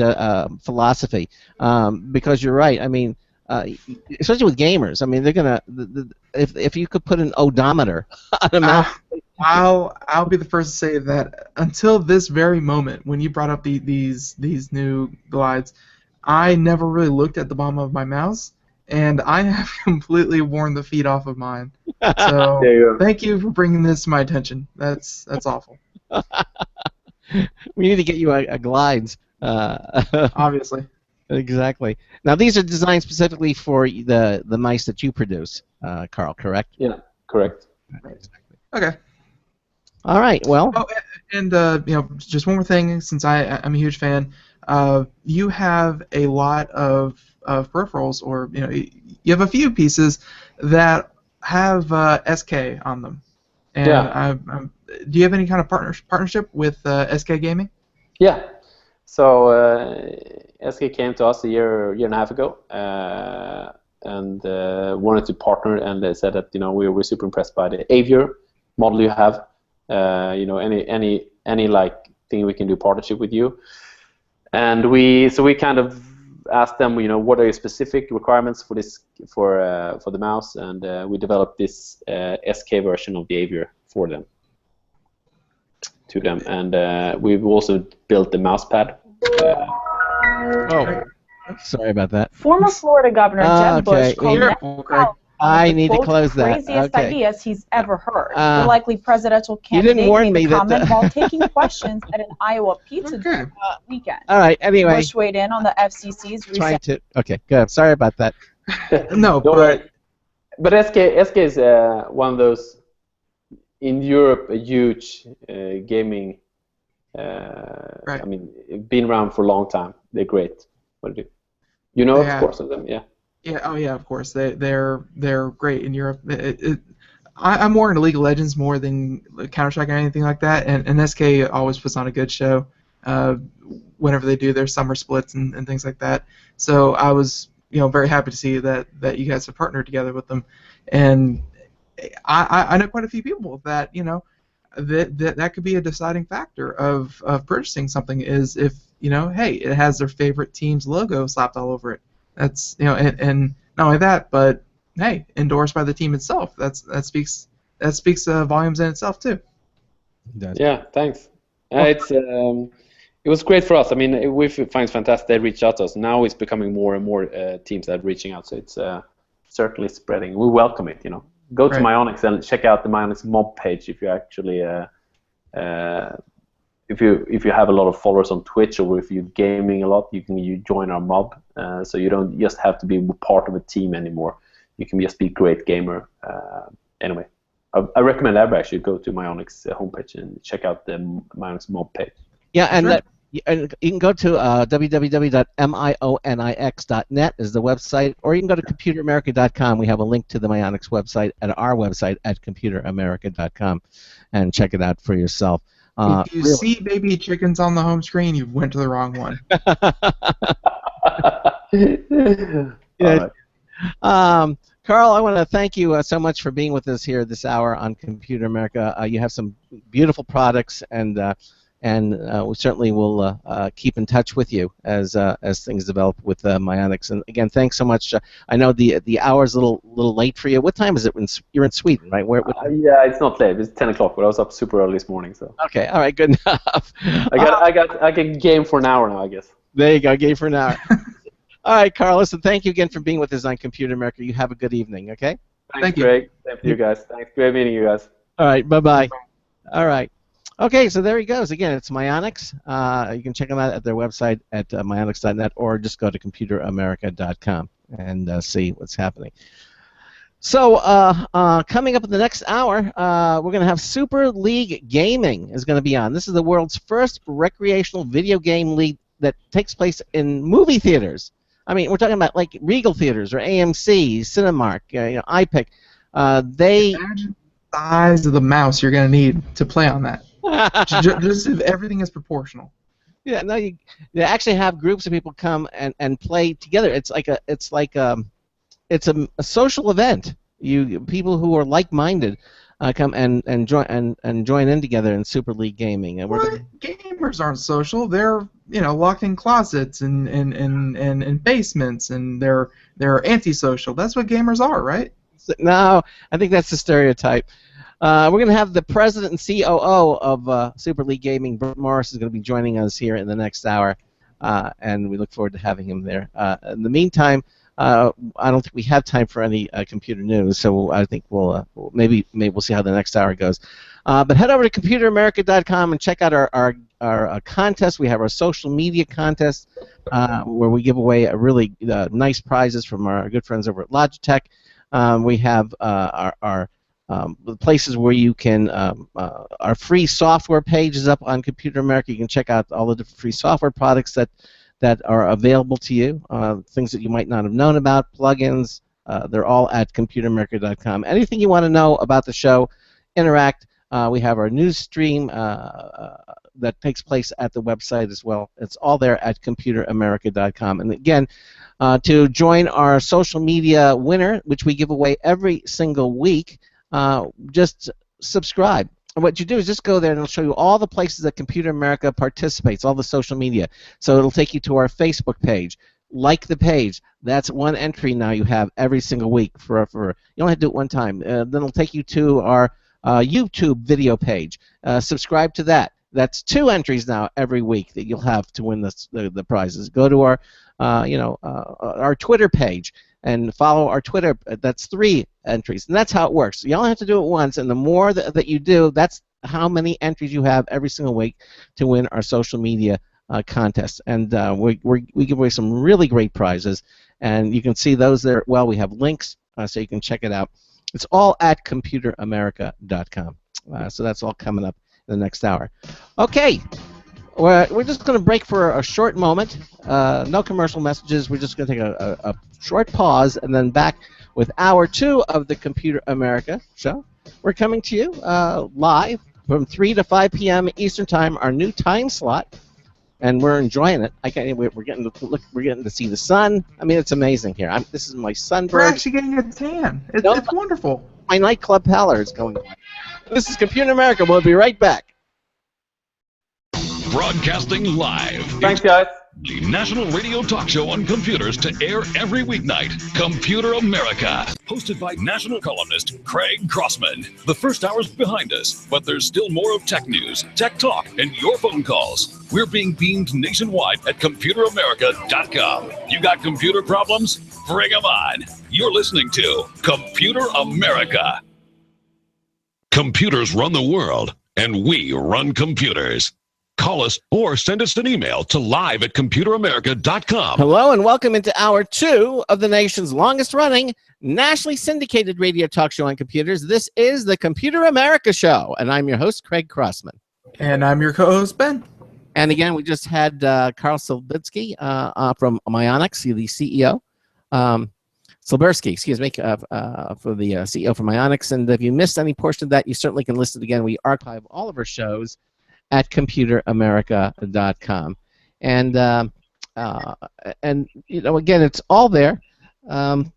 philosophy, because you're right. I mean, especially with gamers. I mean, they're gonna if you could put an odometer on a mouse. I'll be the first to say that until this very moment, when you brought up these new glides, I never really looked at the bottom of my mouse, and I have completely worn the feet off of mine. So There you go. thank you for bringing this to my attention. That's awful. We need to get you a glides. Obviously. Exactly. Now these are designed specifically for the mice that you produce, Carl. Correct? Yeah, correct. Okay. All right. Well. Oh, and just one more thing, since I'm a huge fan. You have a lot of peripherals, or you have a few pieces that have SK on them. And Yeah. Do you have any kind of partnership with SK Gaming? Yeah. So SK came to us a year and a half ago, and wanted to partner, and they said that we were super impressed by the Avior model you have. Any like thing we can do partnership with you, and we kind of asked them, what are your specific requirements for this for the mouse, and we developed this SK version of the Avior for them. To them, and we've also built the mouse pad. Oh, sorry about that. Former Florida Governor Jeb Bush called I need to close that. Craziest Okay. ideas he's ever heard. The likely presidential you candidate didn't warn made me the that comment while taking questions at an Iowa pizza weekend. All right. Anyway. Bush weighed in on the FCC's Trying to. Okay. Good. Sorry about that. No, but SK is one of those in Europe, a huge gaming. Right. I mean, been around for a long time. They're great. What do you know? Of course, of them. Yeah. Yeah. Oh, yeah. Of course, they're great in Europe. I'm more into League of Legends more than Counter-Strike or anything like that, and SK always puts on a good show whenever they do their summer splits and things like that. So I was very happy to see that you guys have partnered together with them, and I know quite a few people that that could be a deciding factor of purchasing something, is if hey, it has their favorite team's logo slapped all over it. That's and not only that, but hey, endorsed by the team itself. That speaks volumes in itself too. Yeah, thanks. It was great for us. I mean, we find it fantastic they reached out to us. Now it's becoming more and more teams that are reaching out, so it's certainly spreading. We welcome it. Go to Mionix and check out the Mionix mob page if you actually if you have a lot of followers on Twitch, or if you're gaming a lot, you join our mob, so you don't just have to be part of a team anymore. You can just be a great gamer. Anyway, I recommend everybody actually go to Mionix homepage and check out the Mionix mob page. Yeah, and and you can go to www.mionix.net is the website, or you can go to computeramerica.com. We have a link to the Mionix website at our website at computeramerica.com, and check it out for yourself. If you see baby chickens on the home screen, you went to the wrong one. Yeah. Carl, I want to thank you so much for being with us here this hour on Computer America. You have some beautiful products, and we certainly will keep in touch with you as things develop with Mionix. And again, thanks so much. I know the hour's a little late for you. What time is it? You're in Sweden, right? Yeah, it's not late. It's 10 o'clock, but I was up super early this morning. So. Okay, all right, good enough. I got game for an hour now, I guess. There you go, game for an hour. All right, Carl, listen, thank you again for being with us on Computer America. You have a good evening, okay? Thanks, Greg. Thank you, guys. Thanks. Great meeting you guys. All right, bye-bye. All right. Okay, so there he goes. Again, it's Mionix. You can check them out at their website at mionix.net, or just go to computeramerica.com and see what's happening. So coming up in the next hour, we're going to have Super League Gaming is going to be on. This is the world's first recreational video game league that takes place in movie theaters. I mean, we're talking about like Regal Theaters or AMC, Cinemark, iPic. Imagine the size of the mouse you're going to need to play on that. Just if everything is proportional. Yeah, no, they actually have groups of people come and play together. It's a social event. People who are like-minded come and join in together in Super League Gaming. And Gamers aren't social. They're locked in closets and basements, and they're antisocial. That's what gamers are, right? No, I think that's the stereotype. We're going to have the president and COO of Super League Gaming, Bert Morris, is going to be joining us here in the next hour, and we look forward to having him there. In the meantime, I don't think we have time for any computer news, so I think maybe we'll see how the next hour goes. But head over to computeramerica.com and check out our contest. We have our social media contest where we give away a really nice prizes from our good friends over at Logitech. We have our places where you can, our free software page is up on Computer America. You can check out all the different free software products that are available to you, things that you might not have known about, plugins. They're all at computeramerica.com. Anything you want to know about the show, interact. We have our news stream that takes place at the website as well. It's all there at computeramerica.com. And again, to join our social media winner, which we give away every single week, just subscribe. And what you do is just go there and it'll show you all the places that Computer America participates, all the social media. So it'll take you to our Facebook page. Like the page. That's one entry now you have every single week. You only have to do it one time. Then it'll take you to our YouTube video page. Subscribe to that. That's 2 entries now every week that you'll have to win the prizes. Go to our Twitter page and follow our Twitter. That's 3 entries, and that's how it works. You only have to do it once, and the more that you do, that's how many entries you have every single week to win our social media contest. And we give away some really great prizes, and you can see those there. Well, we have links, so you can check it out. It's all at computeramerica.com. So that's all coming up in the next hour. Okay. We're just going to break for a short moment. No commercial messages. We're just going to take a short pause and then back with hour 2 of the Computer America show. We're coming to you live from 3 to 5 p.m. Eastern Time, our new time slot, and we're enjoying it. We're getting to look. We're getting to see the sun. I mean, it's amazing here. This is my sunbird. We're actually getting a tan. It's wonderful. My nightclub pallor is going on. This is Computer America. We'll be right back. Broadcasting live. Thanks, guys. The national radio talk show on computers to air every weeknight. Computer America. Hosted by national columnist Craig Crossman. The first hour's behind us, but there's still more of tech news, tech talk, and your phone calls. We're being beamed nationwide at computeramerica.com. You got computer problems? Bring them on. You're listening to Computer America. Computers run the world, and we run computers. Call us or send us an email to live@computeramerica.com. Hello and welcome into hour 2 of the nation's longest running, nationally syndicated radio talk show on computers. This is the Computer America Show, and I'm your host, Craig Crossman. And I'm your co-host, Ben. And again, we just had Karl Silbersky from Mionix, the CEO. Silbersky, excuse me, for the CEO from Mionix. And if you missed any portion of that, you certainly can listen again. We archive all of our shows at computeramerica.com, and again, it's all there, and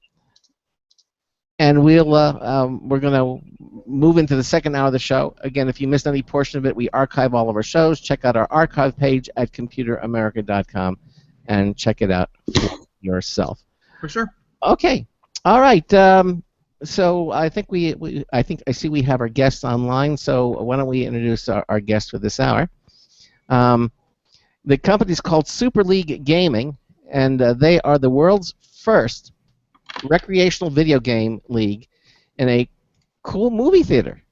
we're going to move into the second hour of the show. Again, if you missed any portion of it, we archive all of our shows. Check out our archive page at computeramerica.com and check it out for yourself. For sure. Okay. All right. So I think I see we have our guests online. So why don't we introduce our guest for this hour? The company is called Super League Gaming, and they are the world's first recreational video game league in a cool movie theater.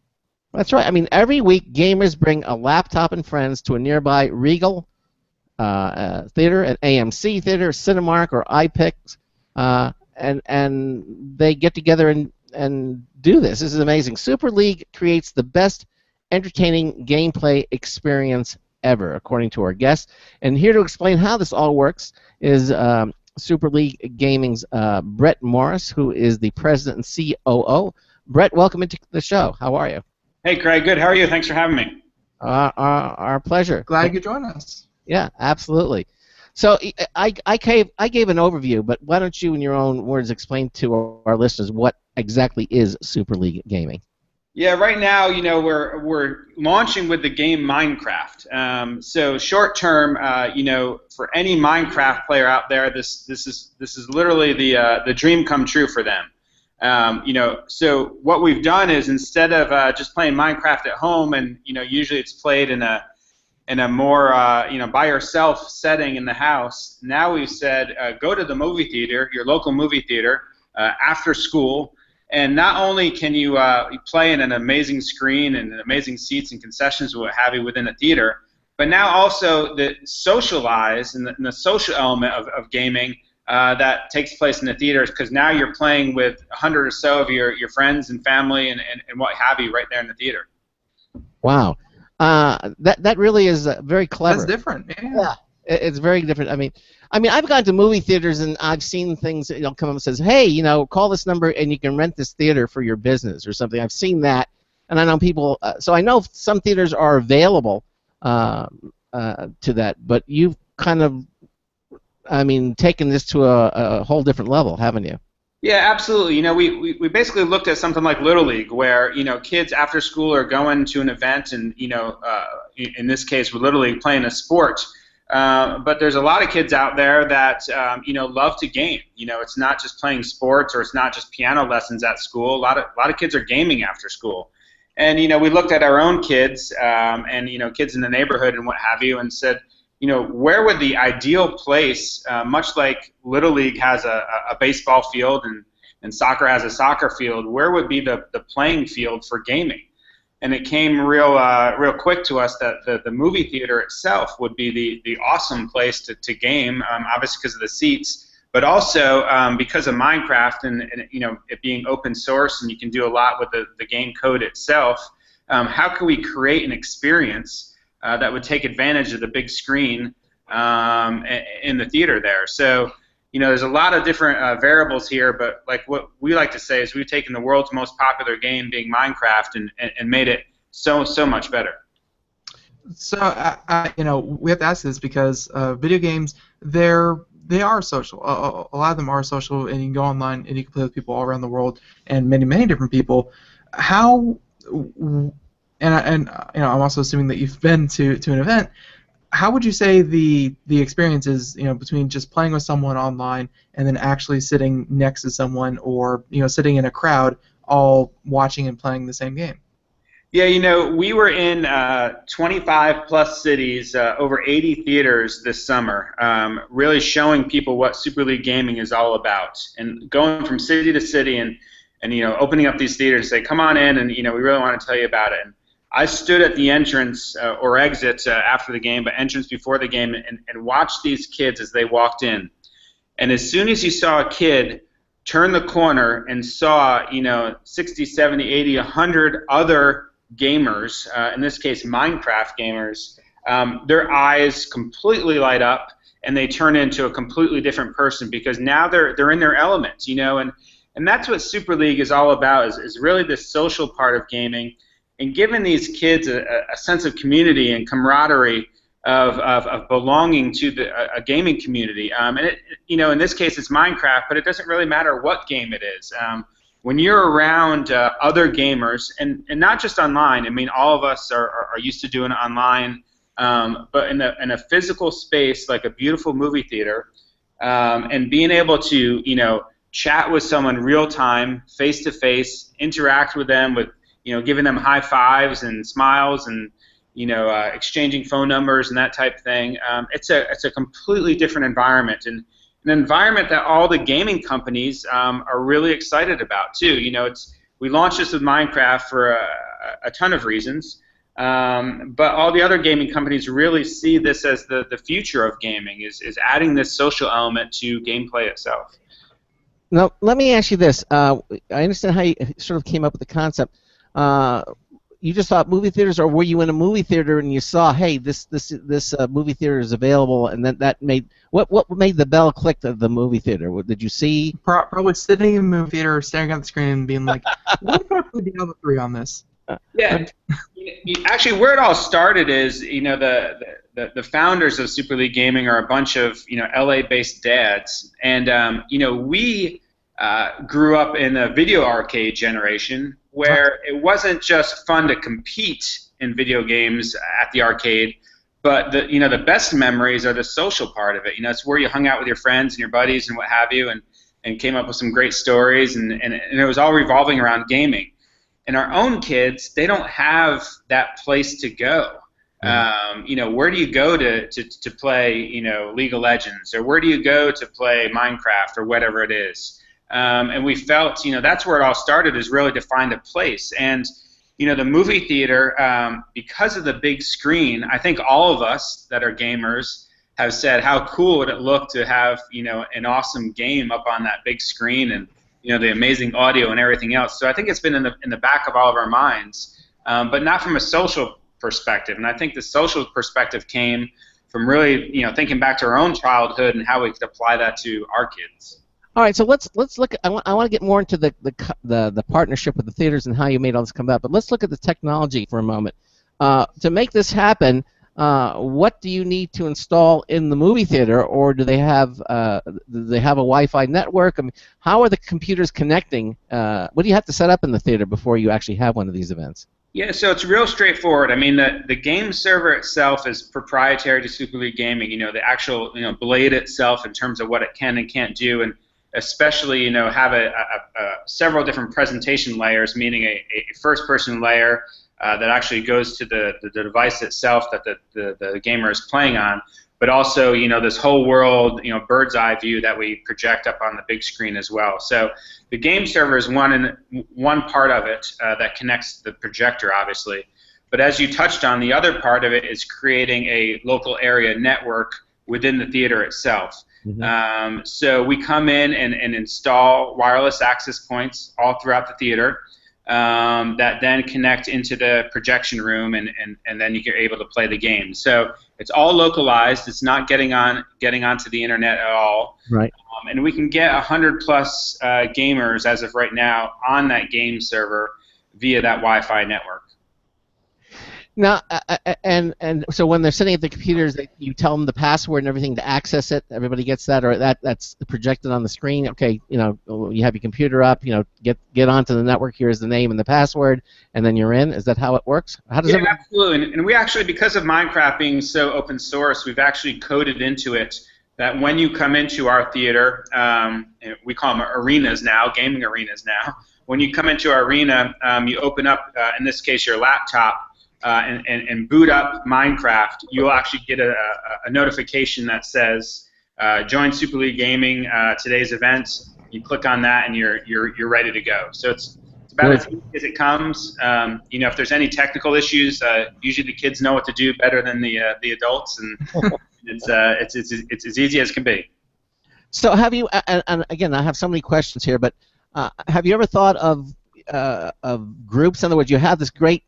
That's right. I mean, every week gamers bring a laptop and friends to a nearby Regal theater, an AMC theater, Cinemark, or iPix, and they get together and do this. This is amazing. Super League creates the best entertaining gameplay experience ever, according to our guest. And here to explain how this all works is Super League Gaming's Brett Morris, who is the president and COO. Brett, welcome into the show. How are you? Hey, Craig. Good. How are you? Thanks for having me. Our pleasure. Glad you could join us. Yeah, absolutely. So I gave an overview, but why don't you, in your own words, explain to our listeners what exactly is Super League Gaming? Yeah, right now, we're launching with the game Minecraft. So short term, for any Minecraft player out there, this is literally the dream come true for them. So what we've done is instead of just playing Minecraft at home, and usually it's played in a in a more by yourself setting in the house. Now we've said go to the movie theater, your local movie theater, after school, and not only can you play in an amazing screen and amazing seats and concessions and what have you within a theater, but now also the socialize and the social element of gaming that takes place in the theaters, because now you're playing with 100 or so of your friends and family and what have you right there in the theater. Wow. That really is very clever. That's different. Yeah, it's very different. I mean, I've gone to movie theaters and I've seen things that come up and says, hey, call this number and you can rent this theater for your business or something. I've seen that, and I know people. So I know some theaters are available to that, but you've kind of, taken this to a whole different level, haven't you? Yeah, absolutely. We basically looked at something like Little League, where kids after school are going to an event, and in this case with Little League, playing a sport. But there's a lot of kids out there that love to game. It's not just playing sports, or it's not just piano lessons at school. A lot of kids are gaming after school, and we looked at our own kids and kids in the neighborhood and what have you, and said, where would the ideal place, much like Little League has a baseball field and soccer has a soccer field, where would be the playing field for gaming? And it came real quick to us that the movie theater itself would be the awesome place to game, obviously because of the seats, but also because of Minecraft and it being open source and you can do a lot with the game code itself. How can we create an experience that would take advantage of the big screen in the theater there? So, there's a lot of different variables here, but like what we like to say is we've taken the world's most popular game, being Minecraft, and made it so much better. So, we have to ask this because video games, they are social. A lot of them are social, and you can go online and you can play with people all around the world and many different people. How And I'm also assuming that you've been to an event. How would you say the experience is, between just playing with someone online and then actually sitting next to someone, or sitting in a crowd all watching and playing the same game? Yeah, we were in 25 plus cities, over 80 theaters this summer, really showing people what Super League Gaming is all about, and going from city to city and opening up these theaters and say, come on in, and we really want to tell you about it. And I stood at the entrance or exit after the game, but entrance before the game, and watched these kids as they walked in. And as soon as you saw a kid turn the corner and saw 60, 70, 80, 100 other gamers, in this case Minecraft gamers, their eyes completely light up and they turn into a completely different person, because now they're in their element, and that's what Super League is all about, is really the social part of gaming, and giving these kids a sense of community and camaraderie of belonging to a gaming community. And in this case it's Minecraft, but it doesn't really matter what game it is. When you're around other gamers, and not just online, all of us are used to doing it online, but in a physical space like a beautiful movie theater, and being able to chat with someone real time, face to face, interact with them with giving them high fives and smiles, and exchanging phone numbers and that type of thing. It's a completely different environment, and an environment that all the gaming companies are really excited about too. We launched this with Minecraft for a ton of reasons, but all the other gaming companies really see this as the future of gaming, is adding this social element to gameplay itself. Now, let me ask you this. I understand how you sort of came up with the concept. You just thought movie theaters, or were you in a movie theater and you saw, hey, this movie theater is available, and then that made what made the bell click of the movie theater? What did you see? Probably sitting in the movie theater, staring at the screen, and being like, "What if I play Diablo 3 on this?" Yeah, actually, where it all started is, the founders of Super League Gaming are a bunch of LA-based dads, and we grew up in a video arcade generation where it wasn't just fun to compete in video games at the arcade, but the best memories are the social part of it. It's where you hung out with your friends and your buddies and what have you, and came up with some great stories, and it was all revolving around gaming. And our own kids, they don't have that place to go. You know, where do you go to play, you know, League of Legends, or where do you go to play Minecraft, or whatever it is? And we felt, you know, that's where it all started, is really to find a place. And, you know, the movie theater, because of the big screen, I think all of us that are gamers have said, how cool would it look to have, you know, an awesome game up on that big screen, and, you know, the amazing audio and everything else. So I think it's been in the back of all of our minds, but not from a social perspective. And I think the social perspective came from really, you know, thinking back to our own childhood and how we could apply that to our kids. All right, so let's look. I want to get more into the partnership with the theaters and how you made all this come about. But let's look at the technology for a moment. To make this happen, what do you need to install in the movie theater, or do they have a Wi-Fi network? I mean, how are the computers connecting? What do you have to set up in the theater before you actually have one of these events? Yeah, so it's real straightforward. I mean, the game server itself is proprietary to Super League Gaming. You know, the actual, you know, blade itself in terms of what it can and can't do, and especially, you know, have several different presentation layers, meaning a first-person layer that actually goes to the device itself that the gamer is playing on, but also, you know, this whole world, you know, bird's eye view that we project up on the big screen as well. So the game server is one part of it that connects the projector, obviously. But as you touched on, the other part of it is creating a local area network within the theater itself. Mm-hmm. So we come in and install wireless access points all throughout the theater that then connect into the projection room, and then you're able to play the game. So it's all localized. It's not getting onto the internet at all. Right. And we can get 100+ gamers as of right now on that game server via that Wi-Fi network. Now, and so when they're sitting at the computers, you tell them the password and everything to access it. Everybody gets that, or that's projected on the screen. Okay, you know, you have your computer up. You know, get onto the network. Here's the name and the password, and then you're in. Is that how it works? How does it? Yeah, absolutely. And we actually, because of Minecraft being so open source, we've actually coded into it that when you come into our theater, we call them arenas now, gaming arenas now. When you come into our arena, you open up, in this case, your laptop. And boot up Minecraft, you'll actually get a notification that says, "Join Super League Gaming today's event." You click on that, and you're ready to go. So it's about as easy as it comes. You know, if there's any technical issues, usually the kids know what to do better than the adults, and it's as easy as can be. So have you? And again, I have so many questions here, but have you ever thought of groups? In other words, you have this great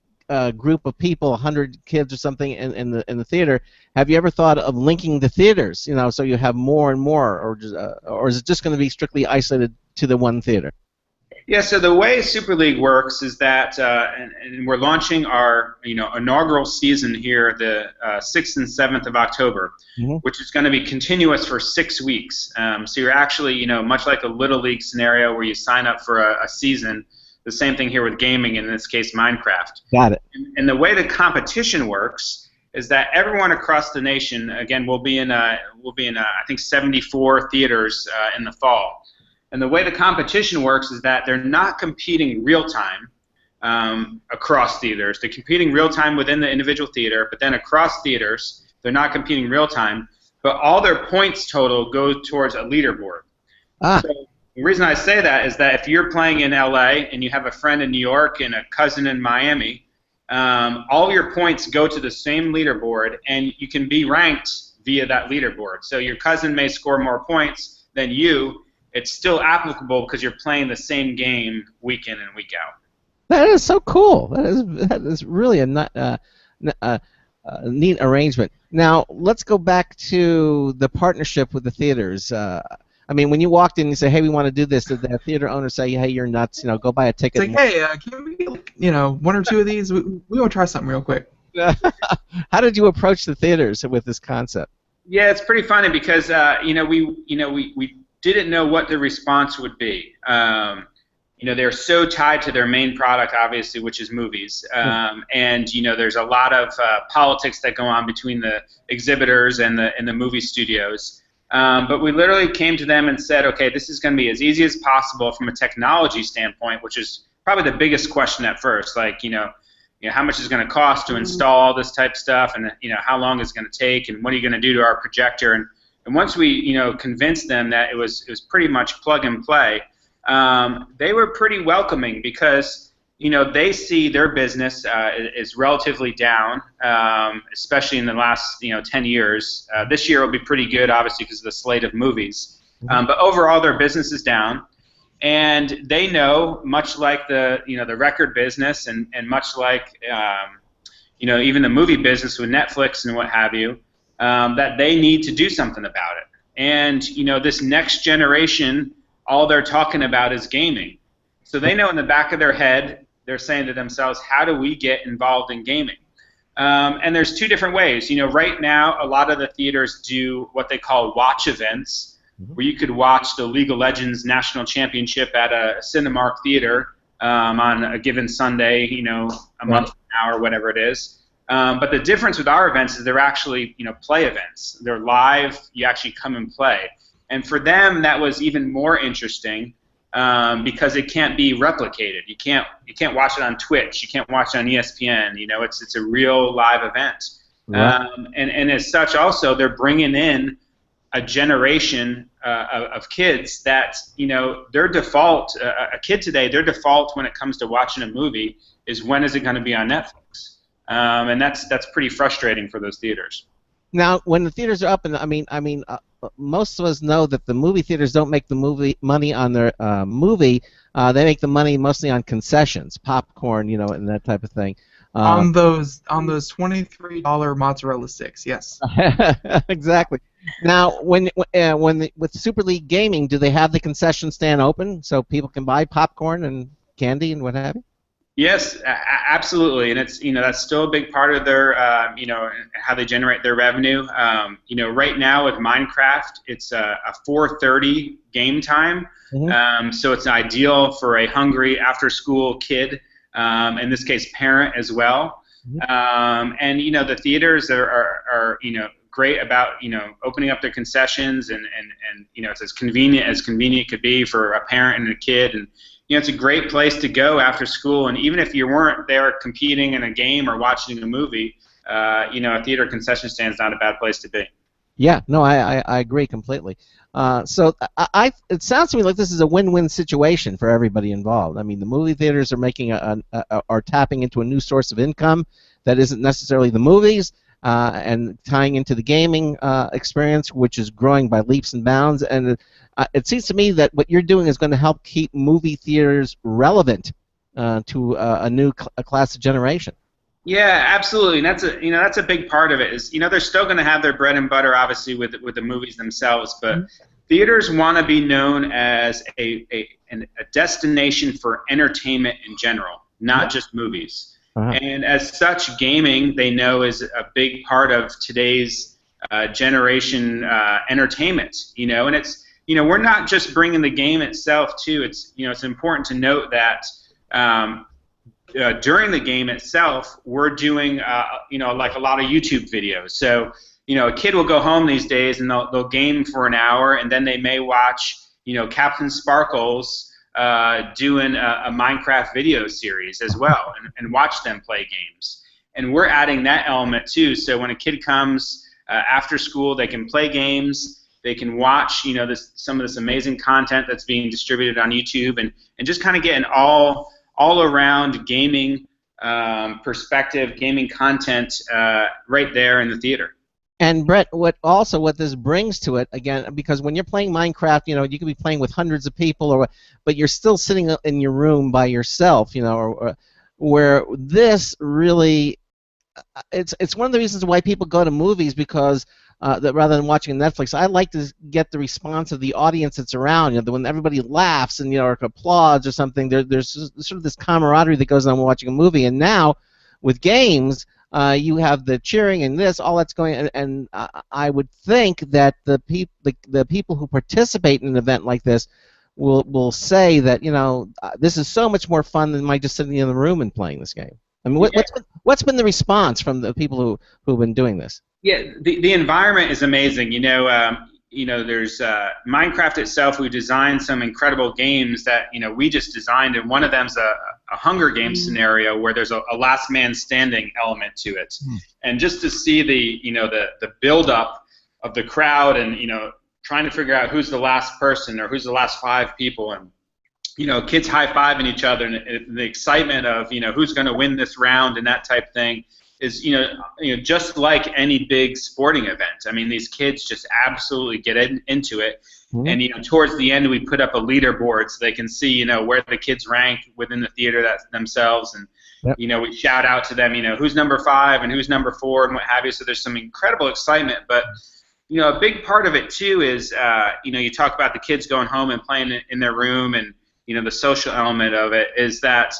group of people, 100 kids or something in the theater. Have you ever thought of linking the theaters? You know, so you have more and more, or is it just going to be strictly isolated to the one theater? Yeah. So the way Super League works is that, and we're launching our inaugural season here the 6th and 7th of October, mm-hmm. which is going to be continuous for 6 weeks. So you're actually, much like a Little League scenario where you sign up for a season. The same thing here with gaming, in this case Minecraft. Got it. And the way the competition works is that everyone across the nation, again, we'll be in I think 74 theaters in the fall. And the way the competition works is that they're not competing real time across theaters. They're competing real time within the individual theater, but then across theaters, they're not competing real time. But all their points total goes towards a leaderboard. Ah. So, the reason I say that is that if you're playing in LA and you have a friend in New York and a cousin in Miami, all your points go to the same leaderboard, and you can be ranked via that leaderboard. So your cousin may score more points than you. It's still applicable because you're playing the same game week in and week out. That is so cool. That is really a neat arrangement. Now let's go back to the partnership with the theaters. I mean, when you walked in and you say, "Hey, we want to do this," did the theater owner say, "Hey, you're nuts. Go buy a ticket"? It's like, "Hey, can we get one or two of these? We want to try something real quick." How did you approach the theaters with this concept? Yeah, it's pretty funny because we didn't know what the response would be. They're so tied to their main product, obviously, which is movies, and there's a lot of politics that go on between the exhibitors and the movie studios. But we literally came to them and said, okay, this is going to be as easy as possible from a technology standpoint, which is probably the biggest question at first. Like, how much is going to cost to install all this type of stuff, and how long it's going to take, and what are you going to do to our projector, and once we convinced them that it was pretty much plug and play, they were pretty welcoming because they see their business is relatively down, especially in the last 10 years. This year will be pretty good, obviously, because of the slate of movies. But overall, their business is down, and they know, much like the the record business, and much like even the movie business with Netflix and what have you, that they need to do something about it. And this next generation, all they're talking about is gaming. So they know in the back of their head, they're saying to themselves, how do we get involved in gaming? And there's two different ways. Right now, a lot of the theaters do what they call watch events, where you could watch the League of Legends National Championship at a Cinemark theater on a given Sunday, a month from now or whatever it is. But the difference with our events is they're actually, play events. They're live. You actually come and play. And for them, that was even more interesting. Because it can't be replicated. You can't watch it on Twitch. You can't watch it on ESPN. It's a real live event. Right. And as such, also they're bringing in a generation of kids that their default. A kid today, their default when it comes to watching a movie is when is it going to be on Netflix, and that's pretty frustrating for those theaters. Now, when the theaters are up, and most of us know that the movie theaters don't make the money on their movie. They make the money mostly on concessions, popcorn, and that type of thing. On those $23 mozzarella sticks, yes. Exactly. Now, with Super League Gaming, do they have the concession stand open so people can buy popcorn and candy and what have you? Yes, absolutely, and it's that's still a big part of their how they generate their revenue. Right now with Minecraft, it's a 4:30 game time, so it's ideal for a hungry after-school kid, in this case parent as well. And the theaters are great about opening up their concessions, and it's as convenient could be for a parent and a kid, and it's a great place to go after school, and even if you weren't there competing in a game or watching a movie, a theater concession stand is not a bad place to be. Yeah, no, I agree completely. So it sounds to me like this is a win-win situation for everybody involved. I mean, the movie theaters are making are tapping into a new source of income that isn't necessarily the movies, and tying into the gaming experience, which is growing by leaps and bounds. And it seems to me that what you're doing is going to help keep movie theaters relevant to a new class of generation. Yeah, absolutely, and that's a big part of it. Is they're still going to have their bread and butter, obviously, with the movies themselves, but theaters want to be known as a destination for entertainment in general, not just movies. And as such, gaming, they know, is a big part of today's generation entertainment. And it's we're not just bringing the game itself too. It's it's important to note that during the game itself, we're doing like a lot of YouTube videos. So a kid will go home these days and they'll game for an hour, and then they may watch Captain Sparkles doing a Minecraft video series as well, and watch them play games. And we're adding that element too. So when a kid comes after school, they can play games. They can watch some of this amazing content that's being distributed on YouTube, and just kind of get an all-around gaming perspective, gaming content right there in the theater. And Brett, what this brings to it, again, because when you're playing Minecraft, you could be playing with hundreds of people, but you're still sitting in your room by yourself, where this really, it's one of the reasons why people go to movies, because that rather than watching Netflix, I like to get the response of the audience that's around. When everybody laughs and or applauds or something, there's sort of this camaraderie that goes on when watching a movie. And now with games, you have the cheering and all that's going, and I would think that the people who participate in an event like this will say that this is so much more fun than my just sitting in the room and playing this game. I mean, what's been the response from the people who've been doing this? Yeah, the environment is amazing. There's Minecraft itself. We designed some incredible games that we just designed, and one of them's a Hunger Games scenario where there's a last man standing element to it, and just to see the build up of the crowd and trying to figure out who's the last person or who's the last 5 people, and kids high-fiving each other, and the excitement of who's going to win this round and that type thing is just like any big sporting event. I mean, these kids just absolutely get into it. And towards the end, we put up a leaderboard so they can see where the kids rank within the theater themselves, and we shout out to them who's number 5 and who's number 4 and what have you. So there's some incredible excitement, but a big part of it too is you talk about the kids going home and playing in their room, and the social element of it is that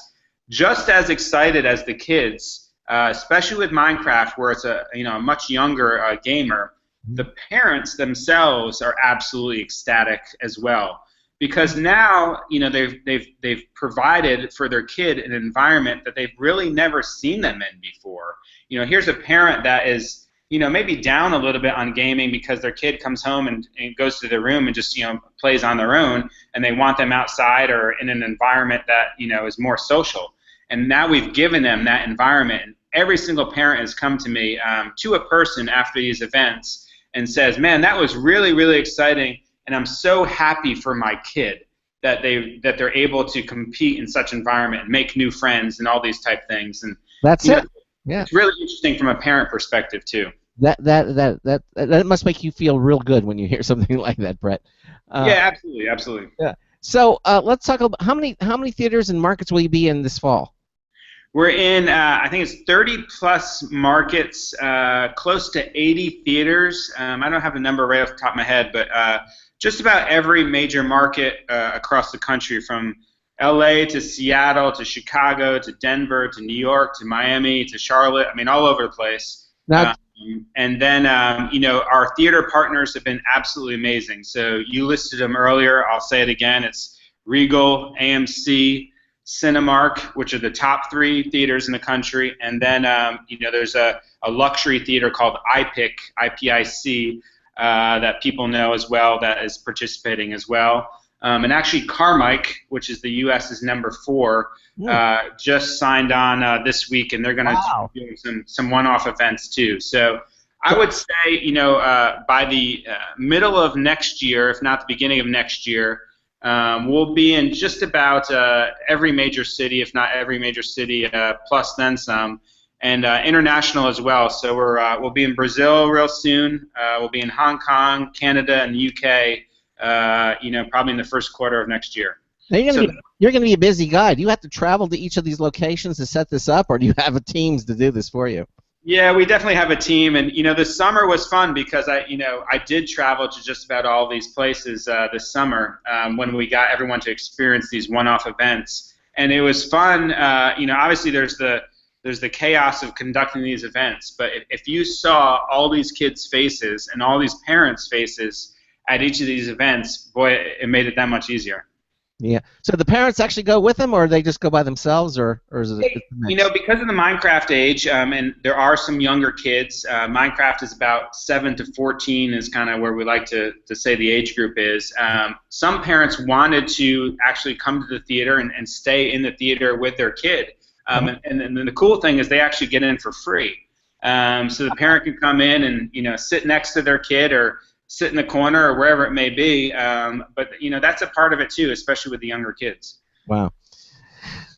just as excited as the kids, especially with Minecraft, where it's a much younger gamer, the parents themselves are absolutely ecstatic as well, because now they've provided for their kid an environment that they've really never seen them in before. Here's a parent that is maybe down a little bit on gaming because their kid comes home and goes to their room and just plays on their own, and they want them outside or in an environment that is more social. And now we've given them that environment, and every single parent has come to me, to a person after these events, and says, man, that was really, really exciting, and I'm so happy for my kid that they're able to compete in such environment and make new friends and all these type things. And that's it. Yeah, it's really interesting from a parent perspective too. That must make you feel real good when you hear something like that, Brett. Yeah, absolutely. Yeah. So let's talk about how many theaters and markets will you be in this fall? We're in, I think it's 30+ markets, close to 80 theaters. I don't have the number right off the top of my head, but just about every major market across the country, from LA to Seattle to Chicago to Denver to New York to Miami to Charlotte. I mean, all over the place. Now, and then, our theater partners have been absolutely amazing. So you listed them earlier. I'll say it again. It's Regal, AMC, Cinemark, which are the top 3 theaters in the country, and then there's a luxury theater called IPIC, IPIC, that people know as well, that is participating as well. And actually Carmike, which is the U.S.'s number 4, just signed on this week, and they're going to be doing some one-off events too. So I would say by the middle of next year, if not the beginning of next year, we'll be in just about every major city, if not every major city, plus then some, and international as well. So we'll be in Brazil real soon. We'll be in Hong Kong, Canada, and the UK. Probably in the first quarter of next year. Now you're going to be a busy guy. Do you have to travel to each of these locations to set this up, or do you have teams to do this for you? Yeah, we definitely have a team, and this summer was fun because I did travel to just about all these places this summer when we got everyone to experience these one-off events, and it was fun. Obviously there's the chaos of conducting these events, but if you saw all these kids' faces and all these parents' faces at each of these events, boy, it made it that much easier. Yeah. So the parents actually go with them, or they just go by themselves, or is it? Because of the Minecraft age, and there are some younger kids. Minecraft is about 7 to 14 is kind of where we like to say the age group is. Some parents wanted to actually come to the theater and stay in the theater with their kid. And the cool thing is they actually get in for free. So the parent can come in and sit next to their kid or sit in the corner or wherever it may be, but that's a part of it too, especially with the younger kids. Wow.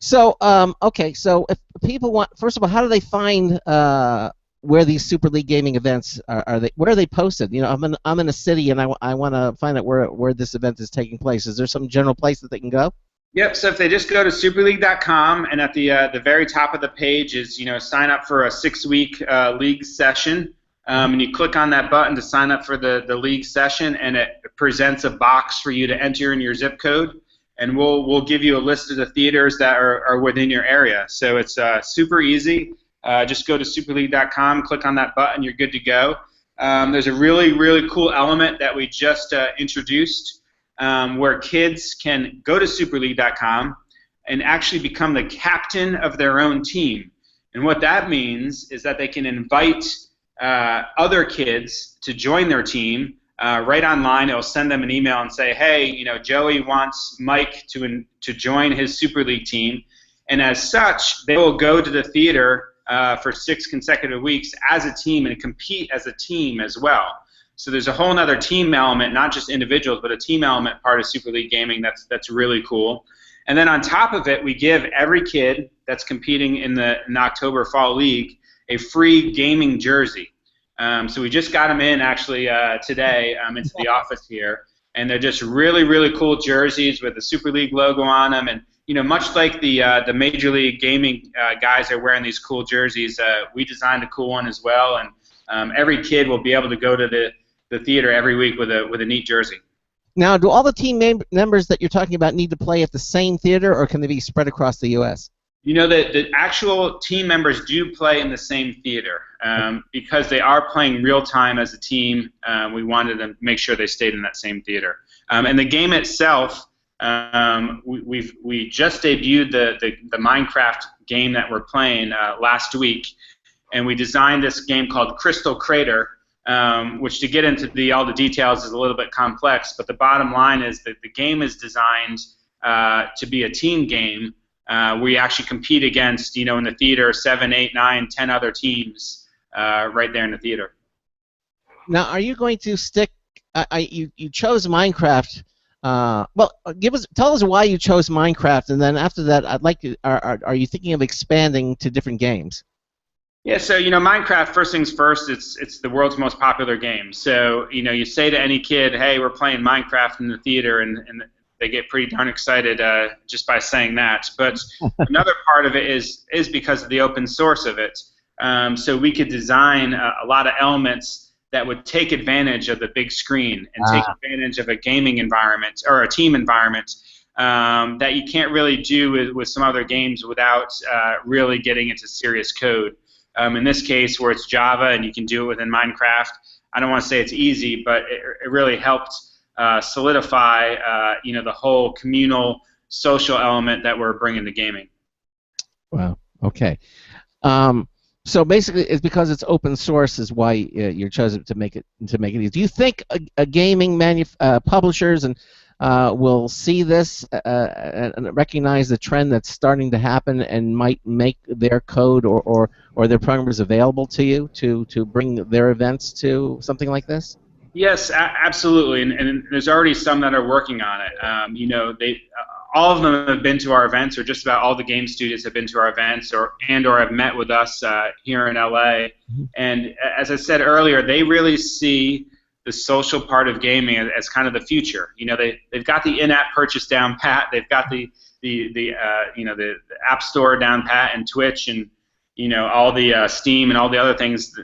So okay, so if people want, first of all, how do they find where these Super League gaming events where are they posted? I'm in a city and I want to find out where this event is taking place. Is there some general place that they can go? Yep. So if they just go to superleague.com, and at the very top of the page is sign up for a 6-week league session. And you click on that button to sign up for the league session, and it presents a box for you to enter in your zip code, and we'll give you a list of the theaters that are within your area. So it's super easy. Just go to superleague.com, click on that button, you're good to go. There's a really, really cool element that we just introduced where kids can go to superleague.com and actually become the captain of their own team. And what that means is that they can invite other kids to join their team right online. It'll send them an email and say, hey, Joey wants Mike to join his Super League team, And as such, they will go to the theater for 6 consecutive weeks as a team and compete as a team as well. So there's a whole other team element, not just individuals, but a team element part of Super League Gaming that's really cool. And then on top of it, we give every kid that's competing in the October Fall League a free gaming jersey. So we just got them in actually today into the office here, and they're just really, really cool jerseys with the Super League logo on them. And much like the Major League Gaming guys are wearing these cool jerseys, we designed a cool one as well. And every kid will be able to go to the theater every week with a neat jersey. Now, do all the team members that you're talking about need to play at the same theater, or can they be spread across the U.S.? The actual team members do play in the same theater because they are playing real time as a team. We wanted to make sure they stayed in that same theater. And the game itself, we just debuted the Minecraft game that we're playing last week, and we designed this game called Crystal Crater, which, to get into all the details, is a little bit complex. But the bottom line is that the game is designed to be a team game. We actually compete against, in the theater, 7, 8, 9, 10 other teams right there in the theater. Now, are you going to stick? You chose Minecraft. Well, tell us why you chose Minecraft, and then after that, I'd like to. Are you thinking of expanding to different games? Yeah, so Minecraft, first things first, it's the world's most popular game. So you say to any kid, hey, we're playing Minecraft in the theater, and they get pretty darn excited just by saying that. But another part of it is because of the open source of it. So we could design a lot of elements that would take advantage of the big screen and take advantage of a gaming environment or a team environment that you can't really do with some other games without really getting into serious code. In this case, where it's Java and you can do it within Minecraft, I don't want to say it's easy, but it really helped solidify the whole communal social element that we're bringing to gaming. Wow. Okay. So basically, it's because it's open source is why you're chosen to make it easy. Do you think a gaming publishers and will see this and recognize the trend that's starting to happen and might make their code or their programmers available to you to bring their events to something like this? Yes, absolutely, and there's already some that are working on it. All of them have been to our events, or just about all the game studios have been to our events, or have met with us here in LA. And as I said earlier, they really see the social part of gaming as kind of the future. They've got the in-app purchase down pat. They've got the App Store down pat, and Twitch, and all the Steam and all the other things.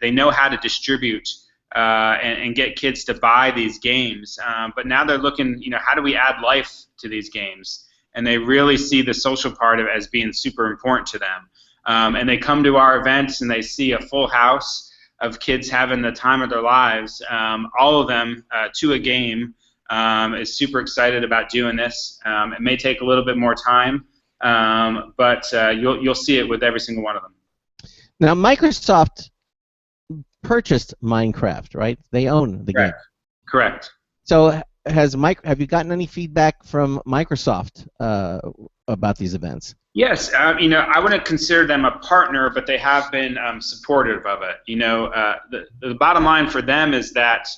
They know how to distribute and get kids to buy these games. But now they're looking, how do we add life to these games? And they really see the social part of it as being super important to them. And they come to our events and they see a full house of kids having the time of their lives, all of them to a game, is super excited about doing this. It may take a little bit more time, but you'll see it with every single one of them. Now, Microsoft purchased Minecraft, right? They own the game. Correct. So have you gotten any feedback from Microsoft about these events? Yes, I wouldn't consider them a partner, but they have been supportive of it. The bottom line for them is that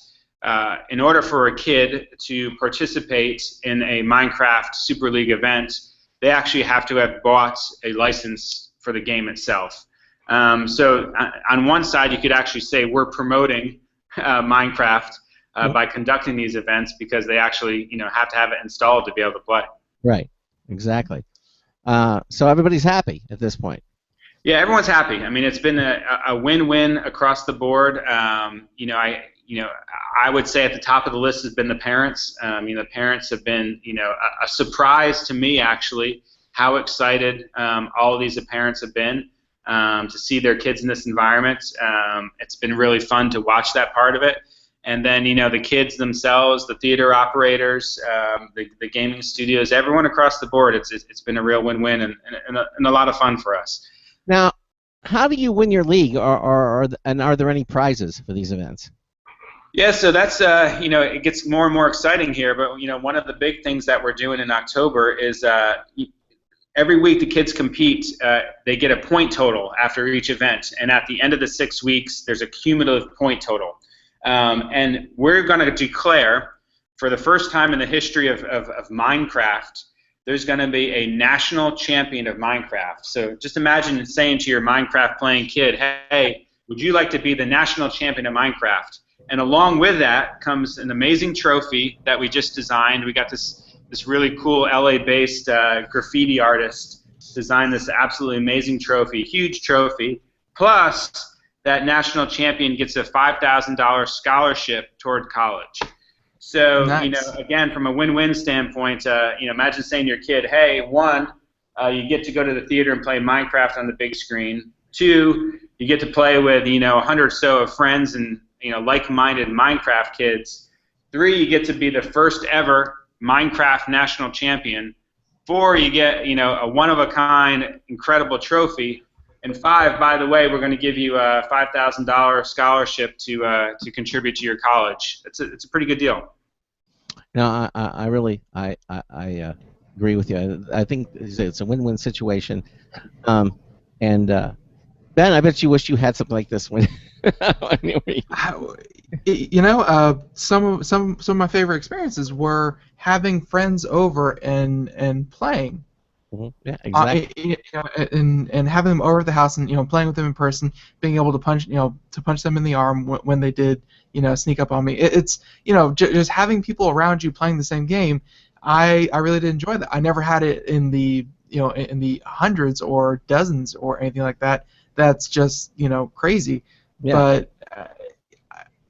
in order for a kid to participate in a Minecraft Super League event, they actually have to have bought a license for the game itself. So on one side, you could actually say we're promoting Minecraft by conducting these events, because they actually have to have it installed to be able to play. Right. Exactly. So everybody's happy at this point. Yeah, everyone's happy. I mean, it's been a win-win across the board. I would say at the top of the list has been the parents. The parents have been, a surprise to me, actually, how excited all of these parents have been to see their kids in this environment. It's been really fun to watch that part of it. And then, the kids themselves, the theater operators, the gaming studios, everyone across the board, it's been a real win-win and a lot of fun for us. Now, how do you win your league, and are there any prizes for these events? Yeah, so that's, it gets more and more exciting here, but, one of the big things that we're doing in October is every week the kids compete. They get a point total after each event, and at the end of the 6 weeks, there's a cumulative point total. And we're going to declare, for the first time in the history of Minecraft, there's going to be a national champion of Minecraft. So just imagine saying to your Minecraft playing kid, hey, would you like to be the national champion of Minecraft? And along with that comes an amazing trophy that we just designed. We got this really cool LA-based graffiti artist designed this absolutely amazing trophy, huge trophy. Plus, that national champion gets a $5,000 scholarship toward college. So, Nice. Again, from a win-win standpoint, imagine saying to your kid, hey, one, you get to go to the theater and play Minecraft on the big screen. Two, you get to play with, 100 or so of friends and, like-minded Minecraft kids. Three, you get to be the first ever Minecraft national champion. Four, you get, a one-of-a-kind incredible trophy. And five, by the way, we're going to give you a $5,000 scholarship to contribute to your college. It's a pretty good deal. No, I really agree with you. I think it's a win-win situation. And Ben, I bet you wish you had something like this when some of my favorite experiences were having friends over and playing. Mm-hmm. Yeah, exactly. And having them over at the house and playing with them in person, being able to punch them in the arm when they did sneak up on me. It's just having people around you playing the same game. I really did enjoy that. I never had it in the in the hundreds or dozens or anything like that. That's just crazy. Yeah. But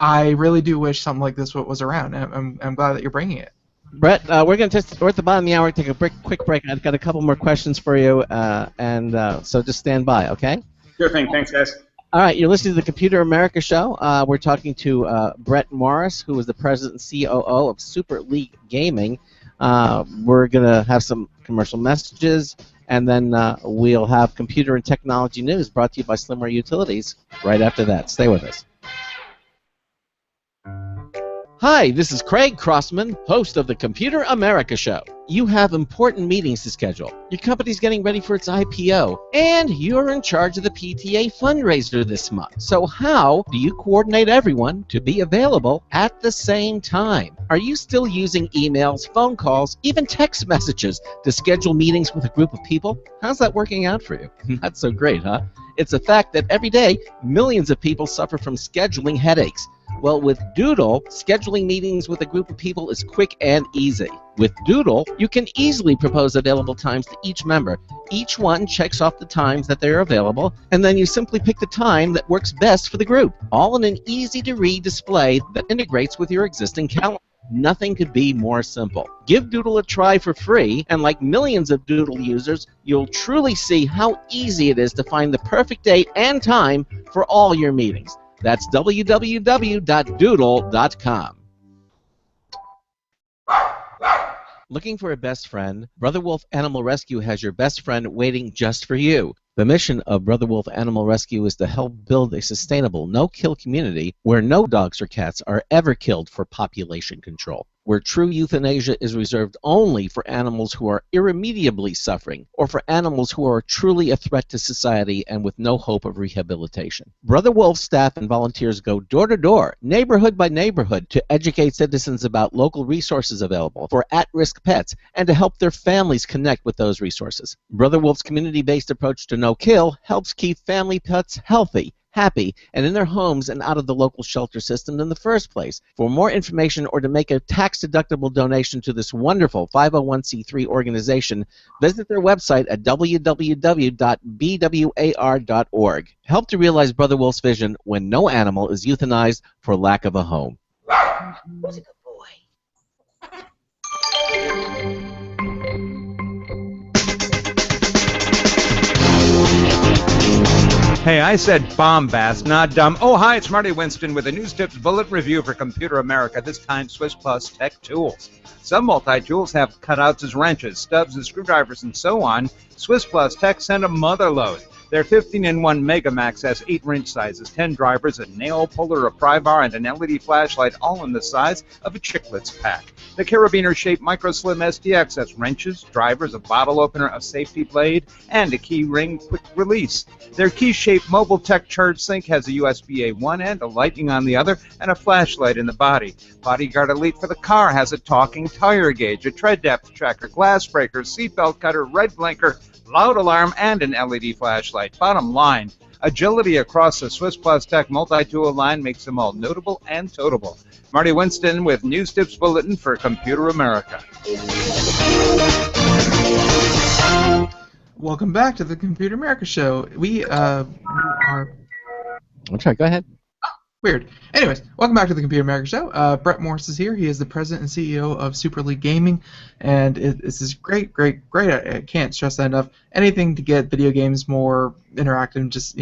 I really do wish something like this was around. I'm glad that you're bringing it. Brett, we're at the bottom of the hour. Take a quick break. I've got a couple more questions for you, so just stand by, okay? Sure thing. Thanks, guys. All right, you're listening to the Computer America Show. We're talking to Brett Morris, who is the president and COO of Super League Gaming. We're going to have some commercial messages, and then we'll have computer and technology news brought to you by Slimware Utilities right after that. Stay with us. Hi, this is Craig Crossman, host of the Computer America Show. You have important meetings to schedule. Your company's getting ready for its IPO, and you're in charge of the PTA fundraiser this month. So how do you coordinate everyone to be available at the same time? Are you still using emails, phone calls, even text messages to schedule meetings with a group of people? How's that working out for you? Not so great, huh? It's a fact that every day, millions of people suffer from scheduling headaches. Well, with Doodle, scheduling meetings with a group of people is quick and easy. With Doodle, you can easily propose available times to each member. Each one checks off the times that they're available, and then you simply pick the time that works best for the group, all in an easy-to-read display that integrates with your existing calendar. Nothing could be more simple. Give Doodle a try for free, and like millions of Doodle users, you'll truly see how easy it is to find the perfect date and time for all your meetings. That's www.doodle.com. Looking for a best friend? Brother Wolf Animal Rescue has your best friend waiting just for you. The mission of Brother Wolf Animal Rescue is to help build a sustainable, no-kill community where no dogs or cats are ever killed for population control, where true euthanasia is reserved only for animals who are irremediably suffering, or for animals who are truly a threat to society and with no hope of rehabilitation. Brother Wolf's staff and volunteers go door to door, neighborhood by neighborhood, to educate citizens about local resources available for at-risk pets and to help their families connect with those resources. Brother Wolf's community-based approach to no-kill helps keep family pets healthy, happy, and in their homes and out of the local shelter system in the first place. For more information or to make a tax-deductible donation to this wonderful 501c3 organization, visit their website at www.bwar.org. Help to realize Brother Wolf's vision when no animal is euthanized for lack of a home. Who's a good boy? Hey, I said bombast, not dumb. Oh, hi, it's Marty Winston with a News Tips Bullet Review for Computer America, this time Swiss Plus Tech Tools. Some multi-tools have cutouts as wrenches, stubs as screwdrivers, and so on. Swiss Plus Tech sent a mother load. Their 15-in-1 Megamax has 8 wrench sizes, 10 drivers, a nail puller, a pry bar, and an LED flashlight, all in the size of a Chiclets pack. The carabiner-shaped Micro Slim SDX has wrenches, drivers, a bottle opener, a safety blade, and a key ring quick release. Their key-shaped Mobile Tech Charge Sync has a USB-A one end, a lightning on the other, and a flashlight in the body. Bodyguard Elite for the car has a talking tire gauge, a tread depth tracker, glass breaker, seatbelt cutter, red blinker, loud alarm, and an LED flashlight. Bottom line, agility across the Swiss Plus Tech multi-tool line makes them all notable and totable. Marty Winston with News Tips Bulletin for Computer America. Welcome back to the Computer America Show. We are... I'm sorry, go ahead. Weird. Anyways, welcome back to the Computer America Show. Brett Morris is here. He is the president and CEO of Super League Gaming, and this is great. I can't stress that enough. Anything to get video games more interactive, just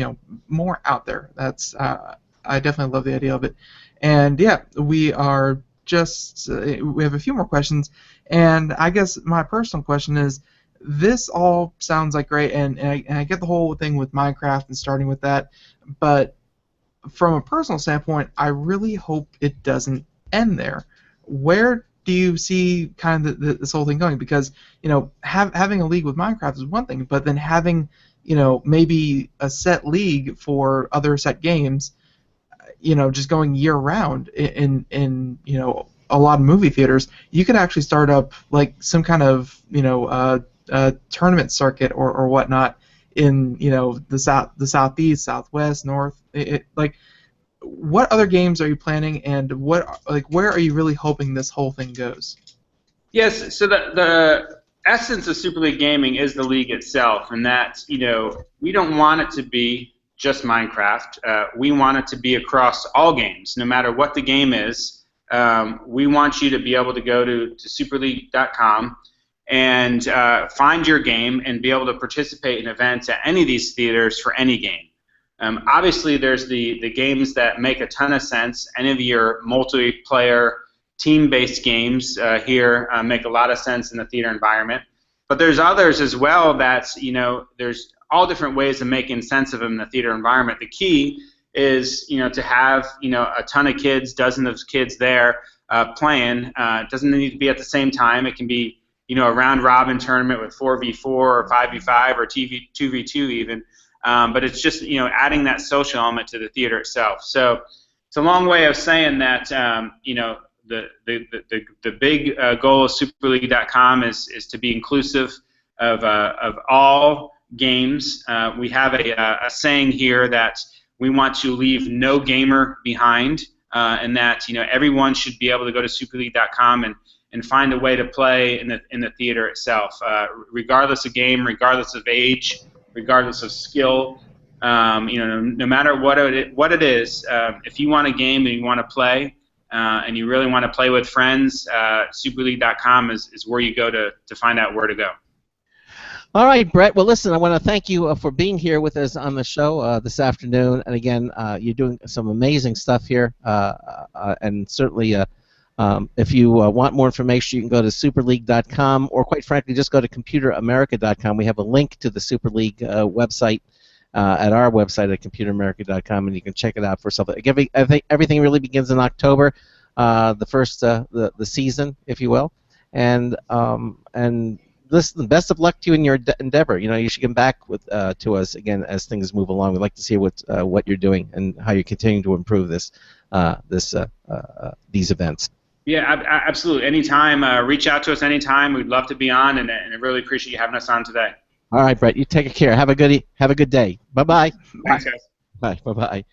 more out there. That's I definitely love the idea of it. And yeah, we are just we have a few more questions, and I guess my personal question is, this all sounds like great, and I get the whole thing with Minecraft and starting with that, but from a personal standpoint, I really hope it doesn't end there. Where do you see kind of this whole thing going? Because having a league with Minecraft is one thing, but then having maybe a set league for other set games, just going year round in a lot of movie theaters, you could actually start up like some kind of tournament circuit or whatnot in the southeast, southwest, north. What other games are you planning, and where are you really hoping this whole thing goes? Yes, so the essence of Super League Gaming is the league itself, and that we don't want it to be just Minecraft. We want it to be across all games, no matter what the game is. We want you to be able to go to superleague.com and find your game and be able to participate in events at any of these theaters for any game. Obviously, there's the games that make a ton of sense. Any of your multiplayer, team-based games here make a lot of sense in the theater environment. But there's others as well that, there's all different ways of making sense of them in the theater environment. The key is, to have, a ton of kids, dozens of kids there playing. It doesn't need to be at the same time. It can be, a round-robin tournament with 4v4 or 5v5 or 2v2 even. But it's just adding that social element to the theater itself. So it's a long way of saying that the big goal of SuperLeague.com is to be inclusive of all games. We have a saying here that we want to leave no gamer behind, and that everyone should be able to go to SuperLeague.com and find a way to play in the theater itself, regardless of game, regardless of age, regardless of skill, no matter what it is. If you want a game and you want to play, and you really want to play with friends, SuperLeague.com is where you go to find out where to go. All right, Brett. Well, listen, I want to thank you for being here with us on the show this afternoon. And again, you're doing some amazing stuff here, and certainly if you want more information, you can go to superleague.com, or quite frankly, just go to computeramerica.com. We have a link to the Super League website at our website at computeramerica.com, and you can check it out for yourself. I think everything really begins in October, the first the season, if you will, and listen, best of luck to you in your endeavor. You should come back to us again as things move along. We'd like to see what you're doing and how you're continuing to improve these events. Yeah, absolutely. Anytime, reach out to us anytime. We'd love to be on, and I really appreciate you having us on today. All right, Brett. You take care. Have a good day. Bye-bye. Thanks, guys. Bye. Bye-bye.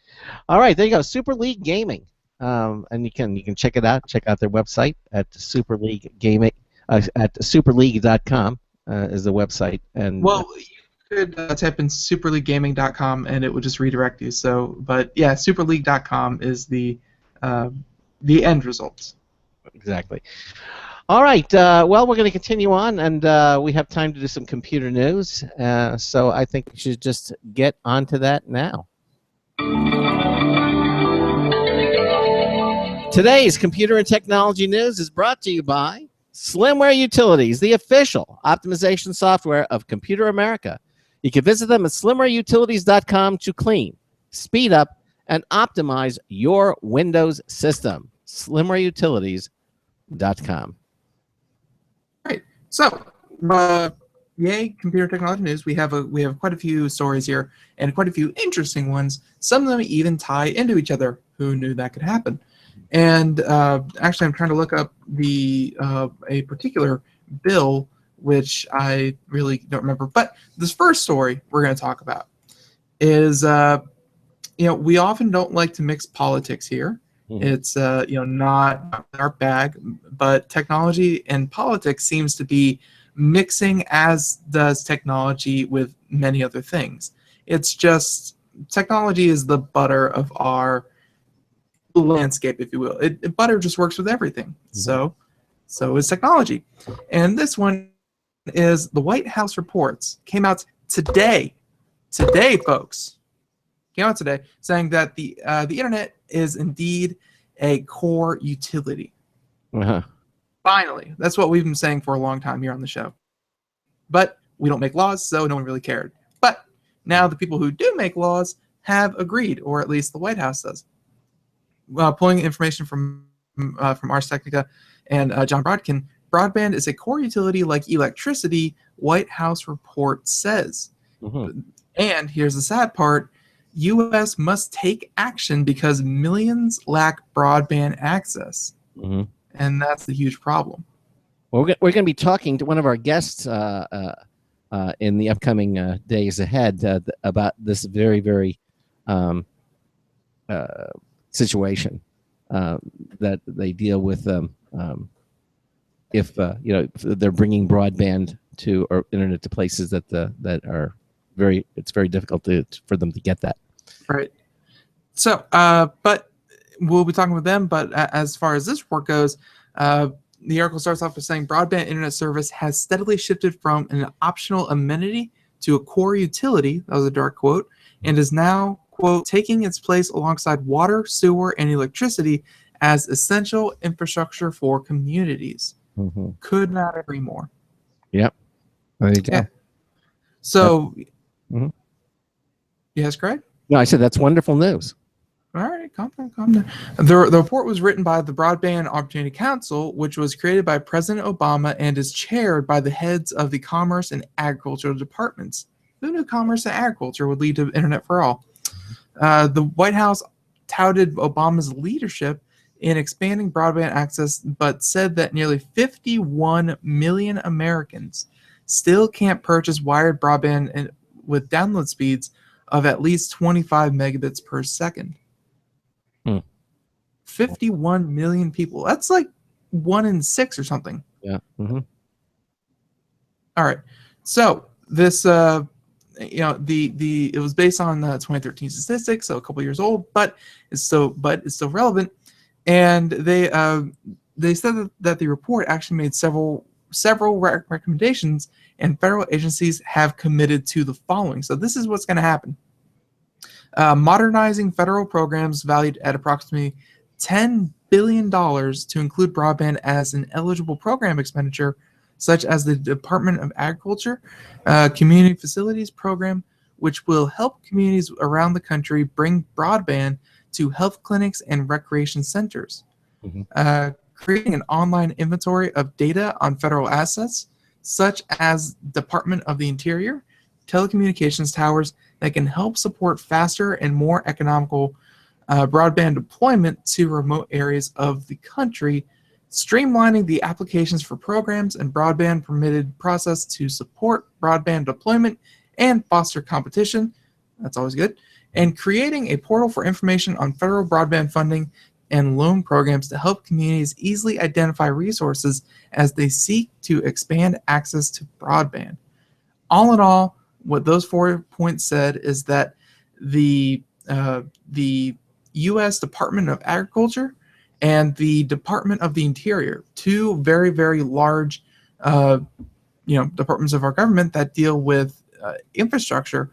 All right, there you go. Super League Gaming, and you can check it out. Check out their website at Super League Gaming at superleague.com is the website. And well, you could type in superleaguegaming.com and it would just redirect you. So, but yeah, superleague.com is the end results. Exactly. All right. Well, we're going to continue on, and we have time to do some computer news. So I think we should just get onto that now. Today's computer and technology news is brought to you by Slimware Utilities, the official optimization software of Computer America. You can visit them at slimmerutilities.com to clean, speed up, and optimize your Windows system. slimmerutilities.com. Right. So, yay, computer technology news. We have quite a few stories here and quite a few interesting ones. Some of them even tie into each other. Who knew that could happen? And actually, I'm trying to look up a particular bill, which I really don't remember. But this first story we're going to talk about is, we often don't like to mix politics here. It's not our bag, but technology and politics seems to be mixing, as does technology with many other things. It's just technology is the butter of our landscape, if you will. Butter just works with everything. So is technology. And this one is the White House reports came out today, folks. Came out today saying that the internet is indeed a core utility. Finally, that's what we've been saying for a long time here on the show. But we don't make laws, so no one really cared. But now the people who do make laws have agreed, or at least the White House does. Pulling information from Ars Technica and John Brodkin, broadband is a core utility like electricity, White House report says. And here's the sad part. U.S. must take action because millions lack broadband access. And that's the huge problem. Well, we're going to be talking to one of our guests in the upcoming days ahead about this very, very situation that they deal with if they're bringing broadband to or internet to places that are it's very difficult for them to get that. Right. So, but we'll be talking with them. But as far as this report goes, the article starts off by saying broadband internet service has steadily shifted from an optional amenity to a core utility. That was a direct quote, and is now, quote, taking its place alongside water, sewer, and electricity as essential infrastructure for communities. Could not agree more. Yep. There you go. Yeah. So, yes, Craig? No, I said that's wonderful news. All right, calm down. The report was written by the Broadband Opportunity Council, which was created by President Obama and is chaired by the heads of the Commerce and Agricultural departments. Who knew Commerce and Agriculture would lead to Internet for All? The White House touted Obama's leadership in expanding broadband access, but said that nearly 51 million Americans still can't purchase wired broadband with download speeds of at least 25 megabits per second. 51 million people. That's like 1 in 6 or something. Yeah. All right. So this, it was based on 2013 statistics, so a couple years old, but it's still relevant. And they said that the report actually made several recommendations, and federal agencies have committed to the following. So this is what's going to happen. Modernizing federal programs valued at approximately $10 billion to include broadband as an eligible program expenditure, such as the Department of Agriculture Community Facilities Program, which will help communities around the country bring broadband to health clinics and recreation centers. Creating an online inventory of data on federal assets, such as Department of the Interior, telecommunications towers that can help support faster and more economical broadband deployment to remote areas of the country, streamlining the applications for programs and broadband permitted process to support broadband deployment and foster competition. That's always good. And creating a portal for information on federal broadband funding and loan programs to help communities easily identify resources as they seek to expand access to broadband. All in all, what those 4 points said is that the U.S. Department of Agriculture and the Department of the Interior, 2 very, very large, departments of our government that deal with infrastructure,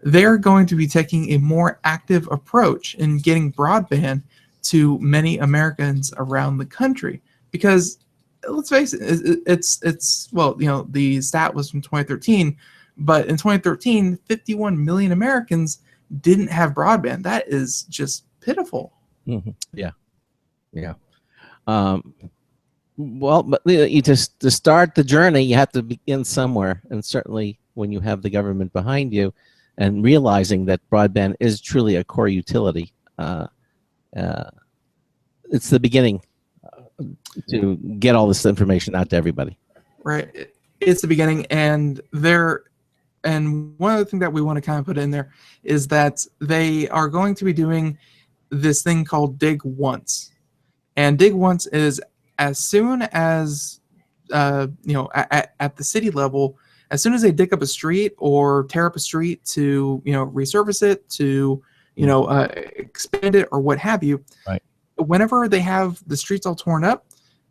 they're going to be taking a more active approach in getting broadband to many Americans around the country. Because let's face it, the stat was from 2013, But in 2013, 51 million Americans didn't have broadband. That is just pitiful. Mm-hmm. Yeah. Yeah. Well, but you just to start the journey, you have to begin somewhere, and certainly when you have the government behind you, and realizing that broadband is truly a core utility, it's the beginning to get all this information out to everybody. Right, it's the beginning, and one other thing that we want to kind of put in there is that they are going to be doing this thing called Dig Once, and Dig Once is as soon as at the city level, as soon as they dig up a street or tear up a street to resurface it, to expand it or what have you. Right. Whenever they have the streets all torn up,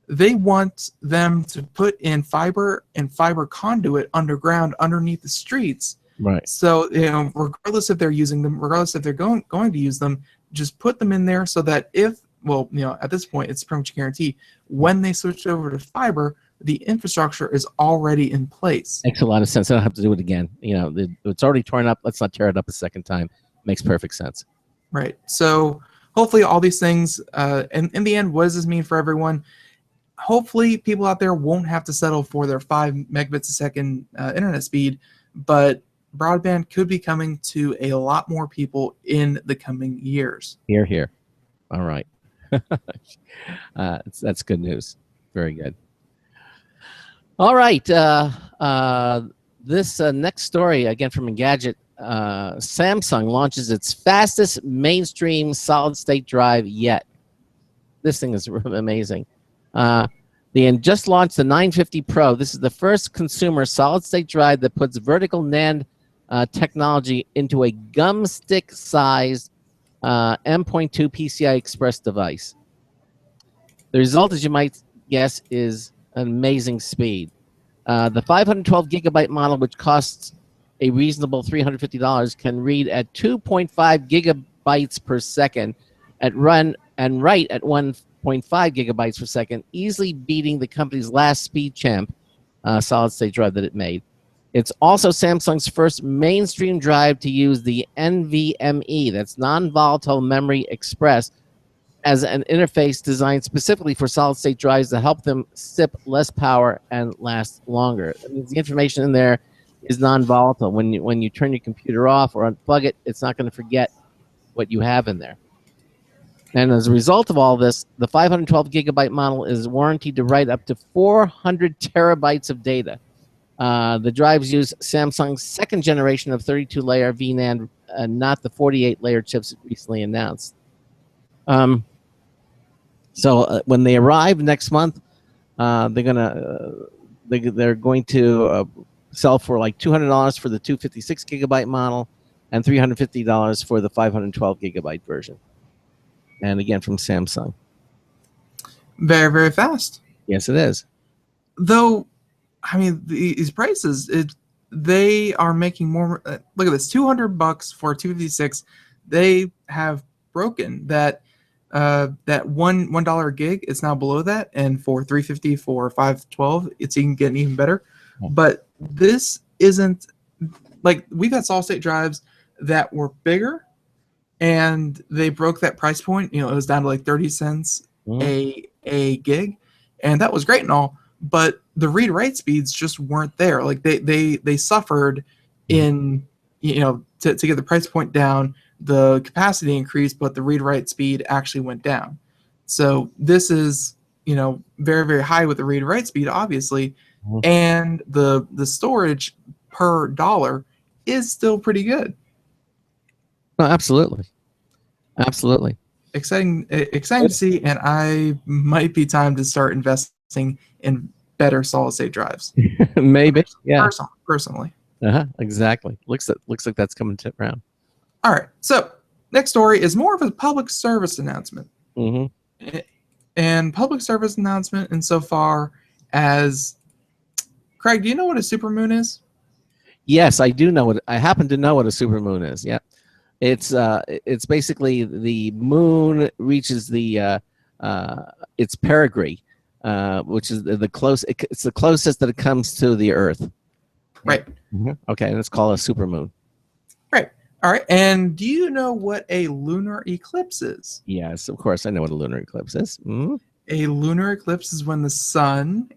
they want them to put in fiber and fiber conduit underground underneath the streets. Right. So regardless if they're using them, regardless if they're going to use them, just put them in there so that at this point it's pretty much a guarantee when they switch over to fiber, the infrastructure is already in place. Makes a lot of sense. I don't have to do it again. It's already torn up. Let's not tear it up a second time. Makes perfect sense. Right. So hopefully all these things, and in the end, what does this mean for everyone? Hopefully people out there won't have to settle for their 5 megabits a second internet speed, but broadband could be coming to a lot more people in the coming years. Hear, hear. All right. That's good news. Very good. All right. This next story, again from Engadget, Samsung launches its fastest mainstream solid-state drive yet. This thing is really amazing. They just launched the 950 Pro. This is the first consumer solid-state drive that puts vertical NAND technology into a gum stick-sized M.2 PCI Express device. The result, as you might guess, is an amazing speed. The 512 gigabyte model, which costs a reasonable $350, can read at 2.5 gigabytes per second and write at 1.5 gigabytes per second, easily beating the company's last speed champ solid-state drive that it made. It's also Samsung's first mainstream drive to use the NVMe, that's non-volatile memory express, as an interface designed specifically for solid-state drives to help them sip less power and last longer. That means the information in there is non-volatile. When you turn your computer off or unplug it, it's not going to forget what you have in there. And as a result of all this, the 512 gigabyte model is warranted to write up to 400 terabytes of data. The drives use Samsung's second generation of 32-layer VNAND, not the 48-layer chips recently announced. So when they arrive next month, they're going to sell for like $200 for the 256 gigabyte model and $350 for the 512 gigabyte version. And again, from Samsung. Very, very fast. Yes, it is. Though, I mean, these prices, they are making more. Look at this, $200 for 256. They have broken that $1 gig. It's now below that, and for $350 for 512, it's even getting even better. But this isn't like, we've had solid state drives that were bigger, and they broke that price point. It was down to like 30 cents a gig, and that was great and all. But the read write speeds just weren't there. Like they suffered in to get the price point down. The capacity increased, but the read write speed actually went down. So this is very, very high with the read write speed, obviously, and the storage per dollar is still pretty good. No, absolutely. Exciting to see, and I might be time to start investing in better solid state drives. Maybe, yeah. Personally. Exactly. Looks like that's coming to around. All right. So next story is more of a public service announcement. And public service announcement insofar as, Craig, do you know what a supermoon is? Yes, I do know I happen to know what a supermoon is. Yeah, it's basically the moon reaches its perigee, which is it's the closest that it comes to the Earth. Right. Okay, and it's called a supermoon. Right. All right. And do you know what a lunar eclipse is? Yes, of course I know what a lunar eclipse is. A lunar eclipse is when the sun,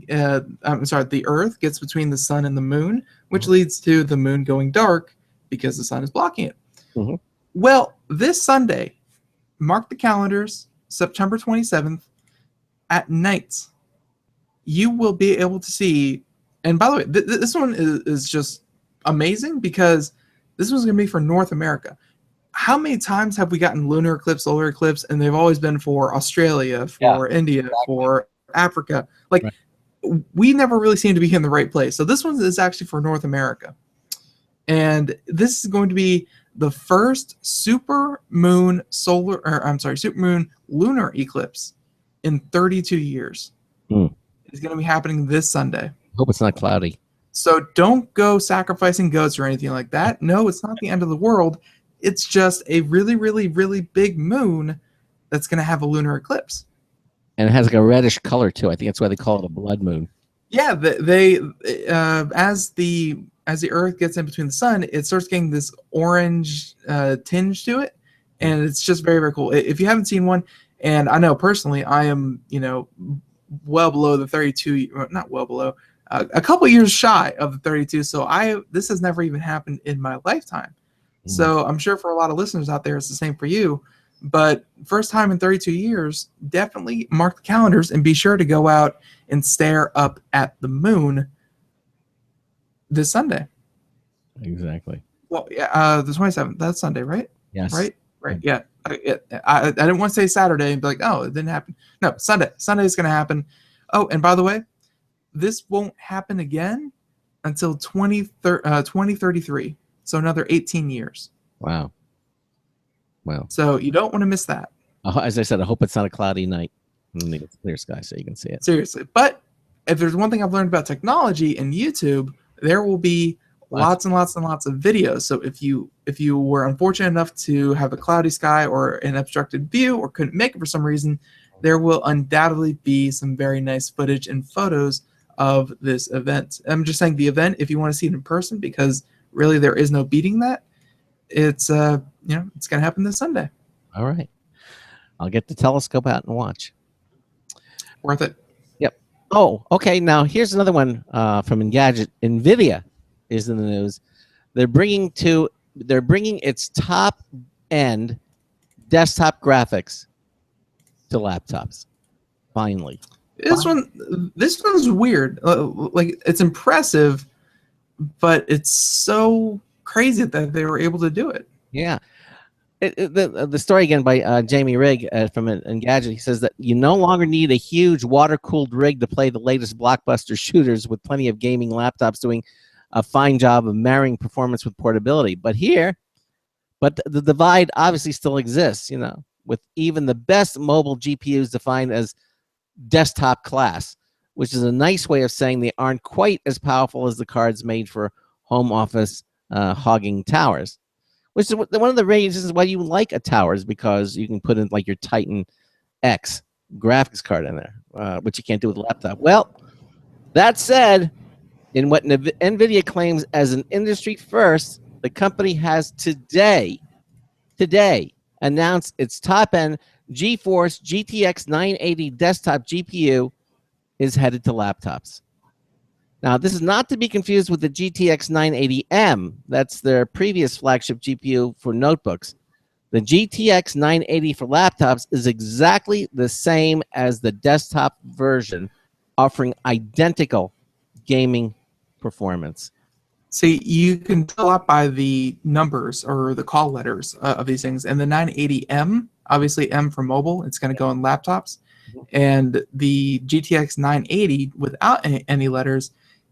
the Earth gets between the sun and the moon, which leads to the moon going dark because the sun is blocking it. Well, this Sunday, mark the calendars, September 27th, at night, you will be able to see. And by the way, this one is just amazing because this one's going to be for North America. How many times have we gotten lunar eclipse, solar eclipse, and they've always been for Australia, for India, for Africa? Like, we never really seem to be in the right place. So this one is actually for North America. And this is going to be the first supermoon lunar eclipse in 32 years. It's going to be happening this Sunday. Hope it's not cloudy. So don't go sacrificing goats or anything like that. No, it's not the end of the world. It's just a really, really, really big moon that's going to have a lunar eclipse. And it has like a reddish color too. I think that's why they call it a blood moon. Yeah, as the Earth gets in between the sun, it starts getting this orange tinge to it, and it's just very, very cool. If you haven't seen one, and I know personally, I am well below the 32, not well below, a couple years shy of the 32. So this has never even happened in my lifetime. So I'm sure for a lot of listeners out there, it's the same for you. But first time in 32 years, definitely mark the calendars and be sure to go out and stare up at the moon this Sunday. Exactly. Well, yeah, the 27th. That's Sunday, right? Yes. Right. Yeah. I didn't want to say Saturday and be like, oh, it didn't happen. No, Sunday. Sunday is going to happen. Oh, and by the way, this won't happen again until 2033. So another 18 years. Wow. So you don't want to miss that. As I said, I hope it's not a cloudy night. It's clear sky so you can see it. Seriously. But if there's one thing I've learned about technology and YouTube, there will be lots and lots and lots of videos. So if you were unfortunate enough to have a cloudy sky or an obstructed view or couldn't make it for some reason, there will undoubtedly be some very nice footage and photos of this event. I'm just saying the event, if you want to see it in person, because really there is no beating that. It's it's gonna happen this Sunday. All right, I'll get the telescope out and watch. Worth it. Yep. Oh, okay. Now here's another one from Engadget. NVIDIA is in the news. They're bringing its top end desktop graphics to laptops. Finally. This one's weird. Like, it's impressive, but it's so crazy that they were able to do it. Yeah. The story again by Jamie Rigg from Engadget. He says that you no longer need a huge water-cooled rig to play the latest blockbuster shooters, with plenty of gaming laptops doing a fine job of marrying performance with portability. But the divide obviously still exists, with even the best mobile GPUs defined as desktop class, which is a nice way of saying they aren't quite as powerful as the cards made for home office hogging towers. Which is one of the reasons why you like a tower, is because you can put in like your Titan X graphics card in there, which you can't do with a laptop. Well, that said, in what NVIDIA claims as an industry first, the company has today announced its top-end GeForce GTX 980 desktop GPU is headed to laptops. Now, this is not to be confused with the GTX 980M. That's their previous flagship GPU for notebooks. The GTX 980 for laptops is exactly the same as the desktop version, offering identical gaming performance. See, you can tell out by the numbers or the call letters of these things. And the 980M, obviously M for mobile, it's going to go in laptops. And the GTX 980 without any letters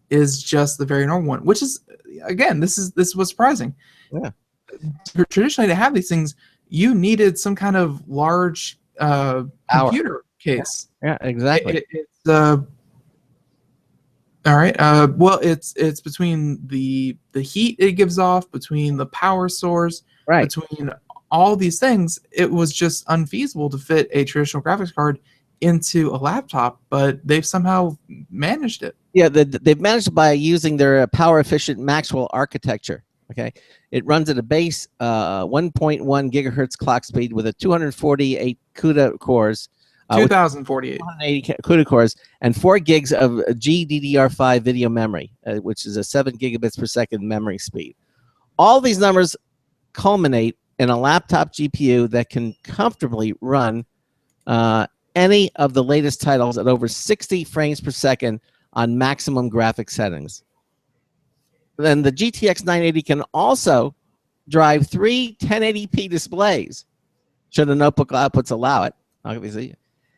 is just the very normal one, which is, again, this was surprising. Yeah. Traditionally, to have these things, you needed some kind of large computer case. Yeah, exactly. All right. Well, it's between the heat it gives off, between the power source, right, between all these things. It was just unfeasible to fit a traditional graphics card into a laptop, but they've somehow managed it. Yeah, they've managed by using their power efficient Maxwell architecture. Okay, it runs at a base 1.1 gigahertz clock speed with a 248 CUDA cores. 2048. 280 CUDA cores and 4 gigs of GDDR5 video memory, which is a 7 gigabits per second memory speed. All these numbers culminate in a laptop GPU that can comfortably run any of the latest titles at over 60 frames per second on maximum graphic settings. Then the GTX 980 can also drive 3 1080p displays, should the notebook outputs allow it, obviously,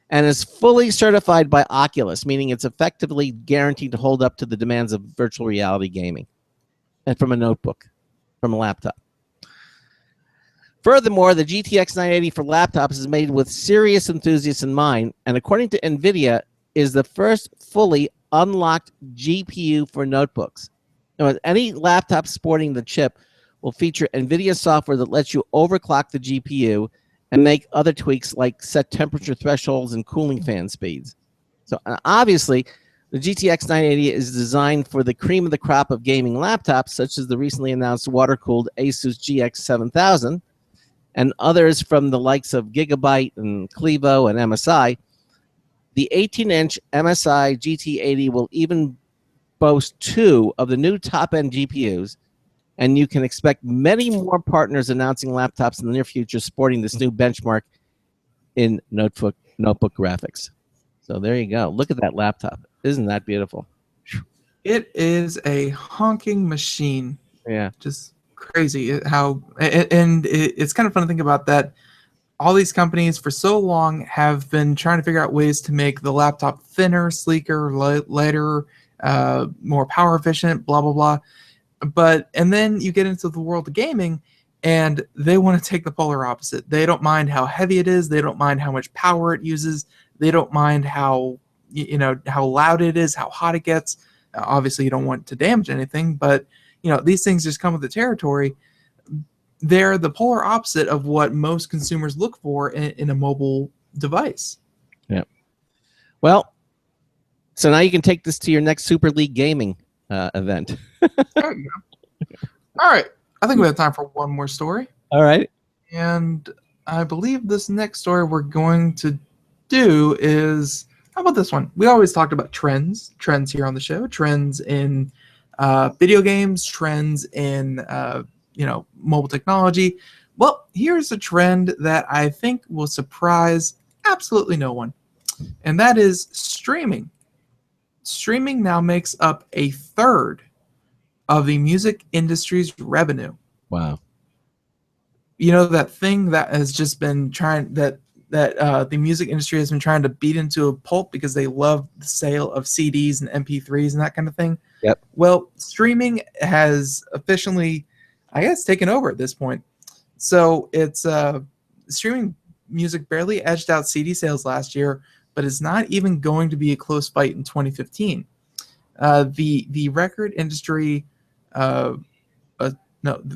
and is fully certified by Oculus, meaning it's effectively guaranteed to hold up to the demands of virtual reality gaming, and from a notebook, from a laptop. Furthermore, the GTX 980 for laptops is made with serious enthusiasts in mind, and according to NVIDIA, is the first fully unlocked GPU for notebooks. Now, any laptop sporting the chip will feature NVIDIA software that lets you overclock the GPU and make other tweaks like set temperature thresholds and cooling fan speeds. So obviously, the GTX 980 is designed for the cream of the crop of gaming laptops, such as the recently announced water-cooled Asus GX 7000, and others from the likes of Gigabyte and Clevo and MSI. The 18-inch MSI GT80 will even boast 2 of the new top-end GPUs, and you can expect many more partners announcing laptops in the near future sporting this new benchmark in notebook graphics. So there you go. Look at that laptop. Isn't that beautiful? It is a honking machine. Yeah. Just crazy how, and it's kind of fun to think about that. All these companies for so long have been trying to figure out ways to make the laptop thinner, sleeker, lighter, more power efficient, blah, blah, blah. And then you get into the world of gaming and they want to take the polar opposite. They don't mind how heavy it is. They don't mind how much power it uses. They don't mind how, how loud it is, how hot it gets. Obviously you don't want to damage anything, but these things just come with the territory. They're the polar opposite of what most consumers look for in a mobile device. Yeah. Well, so now you can take this to your next Super League Gaming event. There you go. All right. I think we have time for one more story. All right. And I believe this next story we're going to do is, how about this one? We always talked about trends here on the show, trends in video games, trends in mobile technology. Well, here's a trend that I think will surprise absolutely no one, and that is streaming. Streaming now makes up a third of the music industry's revenue. Wow. That thing that has just been trying, that the music industry has been trying to beat into a pulp because they love the sale of CDs and MP3s and that kind of thing. Yep. Well, streaming has officially, I guess, taken over at this point. So it's streaming music barely edged out CD sales last year, but is not even going to be a close fight in 2015. The record industry, the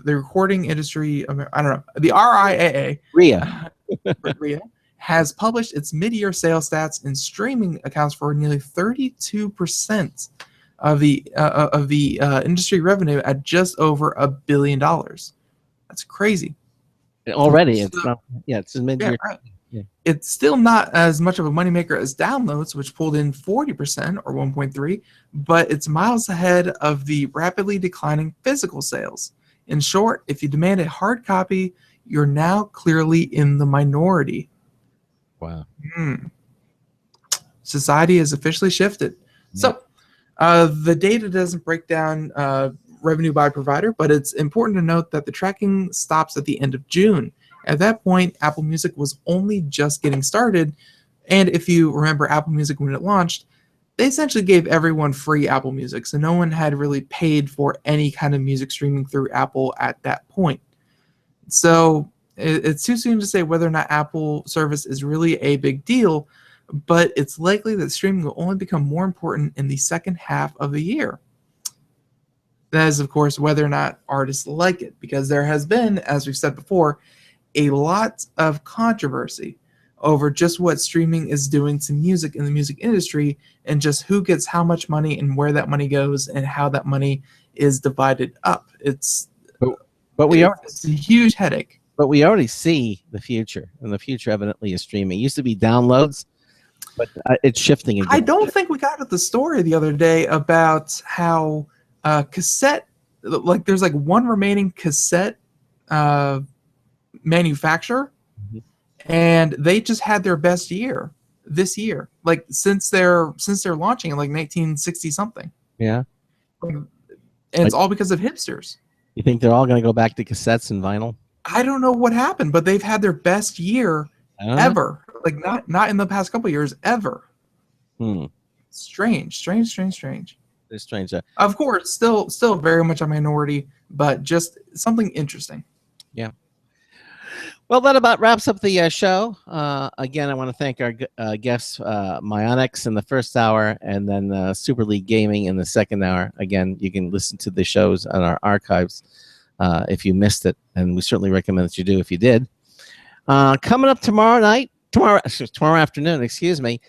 recording industry, I don't know, the RIAA, RIA, has published its mid-year sales stats, and streaming accounts for nearly 32% of the industry revenue at just over $1 billion. That's crazy. Already, it's not. Yeah, it's mid-year. Yeah, right. Yeah. It's still not as much of a moneymaker as downloads, which pulled in 40% or 1.3, but it's miles ahead of the rapidly declining physical sales. In short, if you demand a hard copy, you're now clearly in the minority. Wow. Society has officially shifted. Yeah. So the data doesn't break down revenue by provider, but it's important to note that the tracking stops at the end of June. At that point, Apple Music was only just getting started, and if you remember Apple Music when it launched, they essentially gave everyone free Apple Music, so no one had really paid for any kind of music streaming through Apple at that point. So it's too soon to say whether or not Apple service is really a big deal, but it's likely that streaming will only become more important in the second half of the year. That is, of course, whether or not artists like it, because there has been, as we've said before, a lot of controversy over just what streaming is doing to music in the music industry, and just who gets how much money and where that money goes and how that money is divided up. It's a huge headache. But we already see the future, and the future evidently is streaming. It used to be downloads, but it's shifting again. I don't think we got at the story the other day about how cassette, like there's like one remaining cassette manufacturer, and they just had their best year this year, like since they're launching in like 1960 something. Yeah, and it's all because of hipsters. You think they're all going to go back to cassettes and vinyl? I don't know what happened, but they've had their best year ever. Like not in the past couple of years ever. Strange. It's strange. Of course, still very much a minority, but just something interesting. Yeah. Well, that about wraps up the show. Again, I want to thank our guests, Mionix in the first hour, and then Super League Gaming in the second hour. Again, you can listen to the shows on our archives if you missed it, and we certainly recommend that you do if you did. Coming up tomorrow afternoon, excuse me.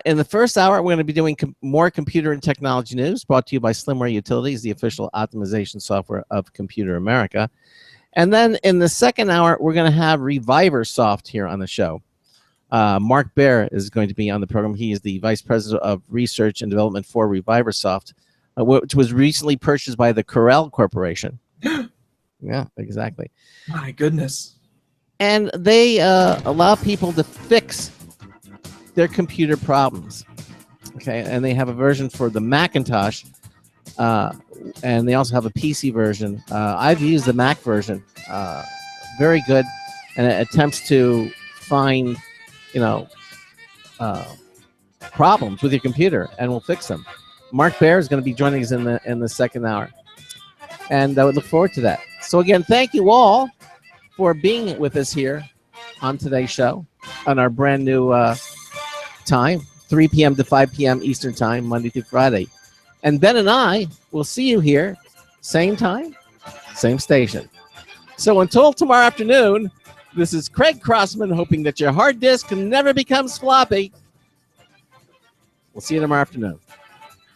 In the first hour, we're going to be doing more computer and technology news, brought to you by Slimware Utilities, the official optimization software of Computer America. And then in the second hour, we're going to have ReviverSoft here on the show. Mark Baer is going to be on the program. He is the Vice President of Research and Development for ReviverSoft, which was recently purchased by the Corel Corporation. Yeah, exactly. My goodness. And they allow people to fix their computer problems. Okay, and they have a version for the Macintosh, and they also have a PC version. I've used the Mac version. Very good, and it attempts to find, problems with your computer, and will fix them. Mark Baer is going to be joining us in the second hour, and I would look forward to that. So again, thank you all for being with us here on today's show on our brand new time, 3 p.m. to 5 p.m. Eastern Time, Monday through Friday. And Ben and I will see you here, same time, same station. So until tomorrow afternoon, this is Craig Crossman, hoping that your hard disk never becomes floppy. We'll see you tomorrow afternoon.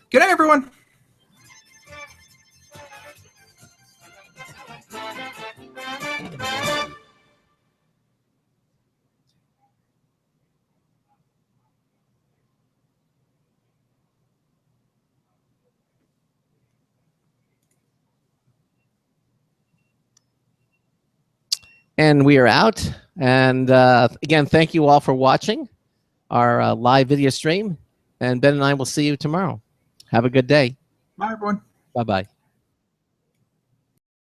Good night, everyone. And we are out. And again, thank you all for watching our live video stream. And Ben and I will see you tomorrow. Have a good day. Bye, everyone. Bye-bye.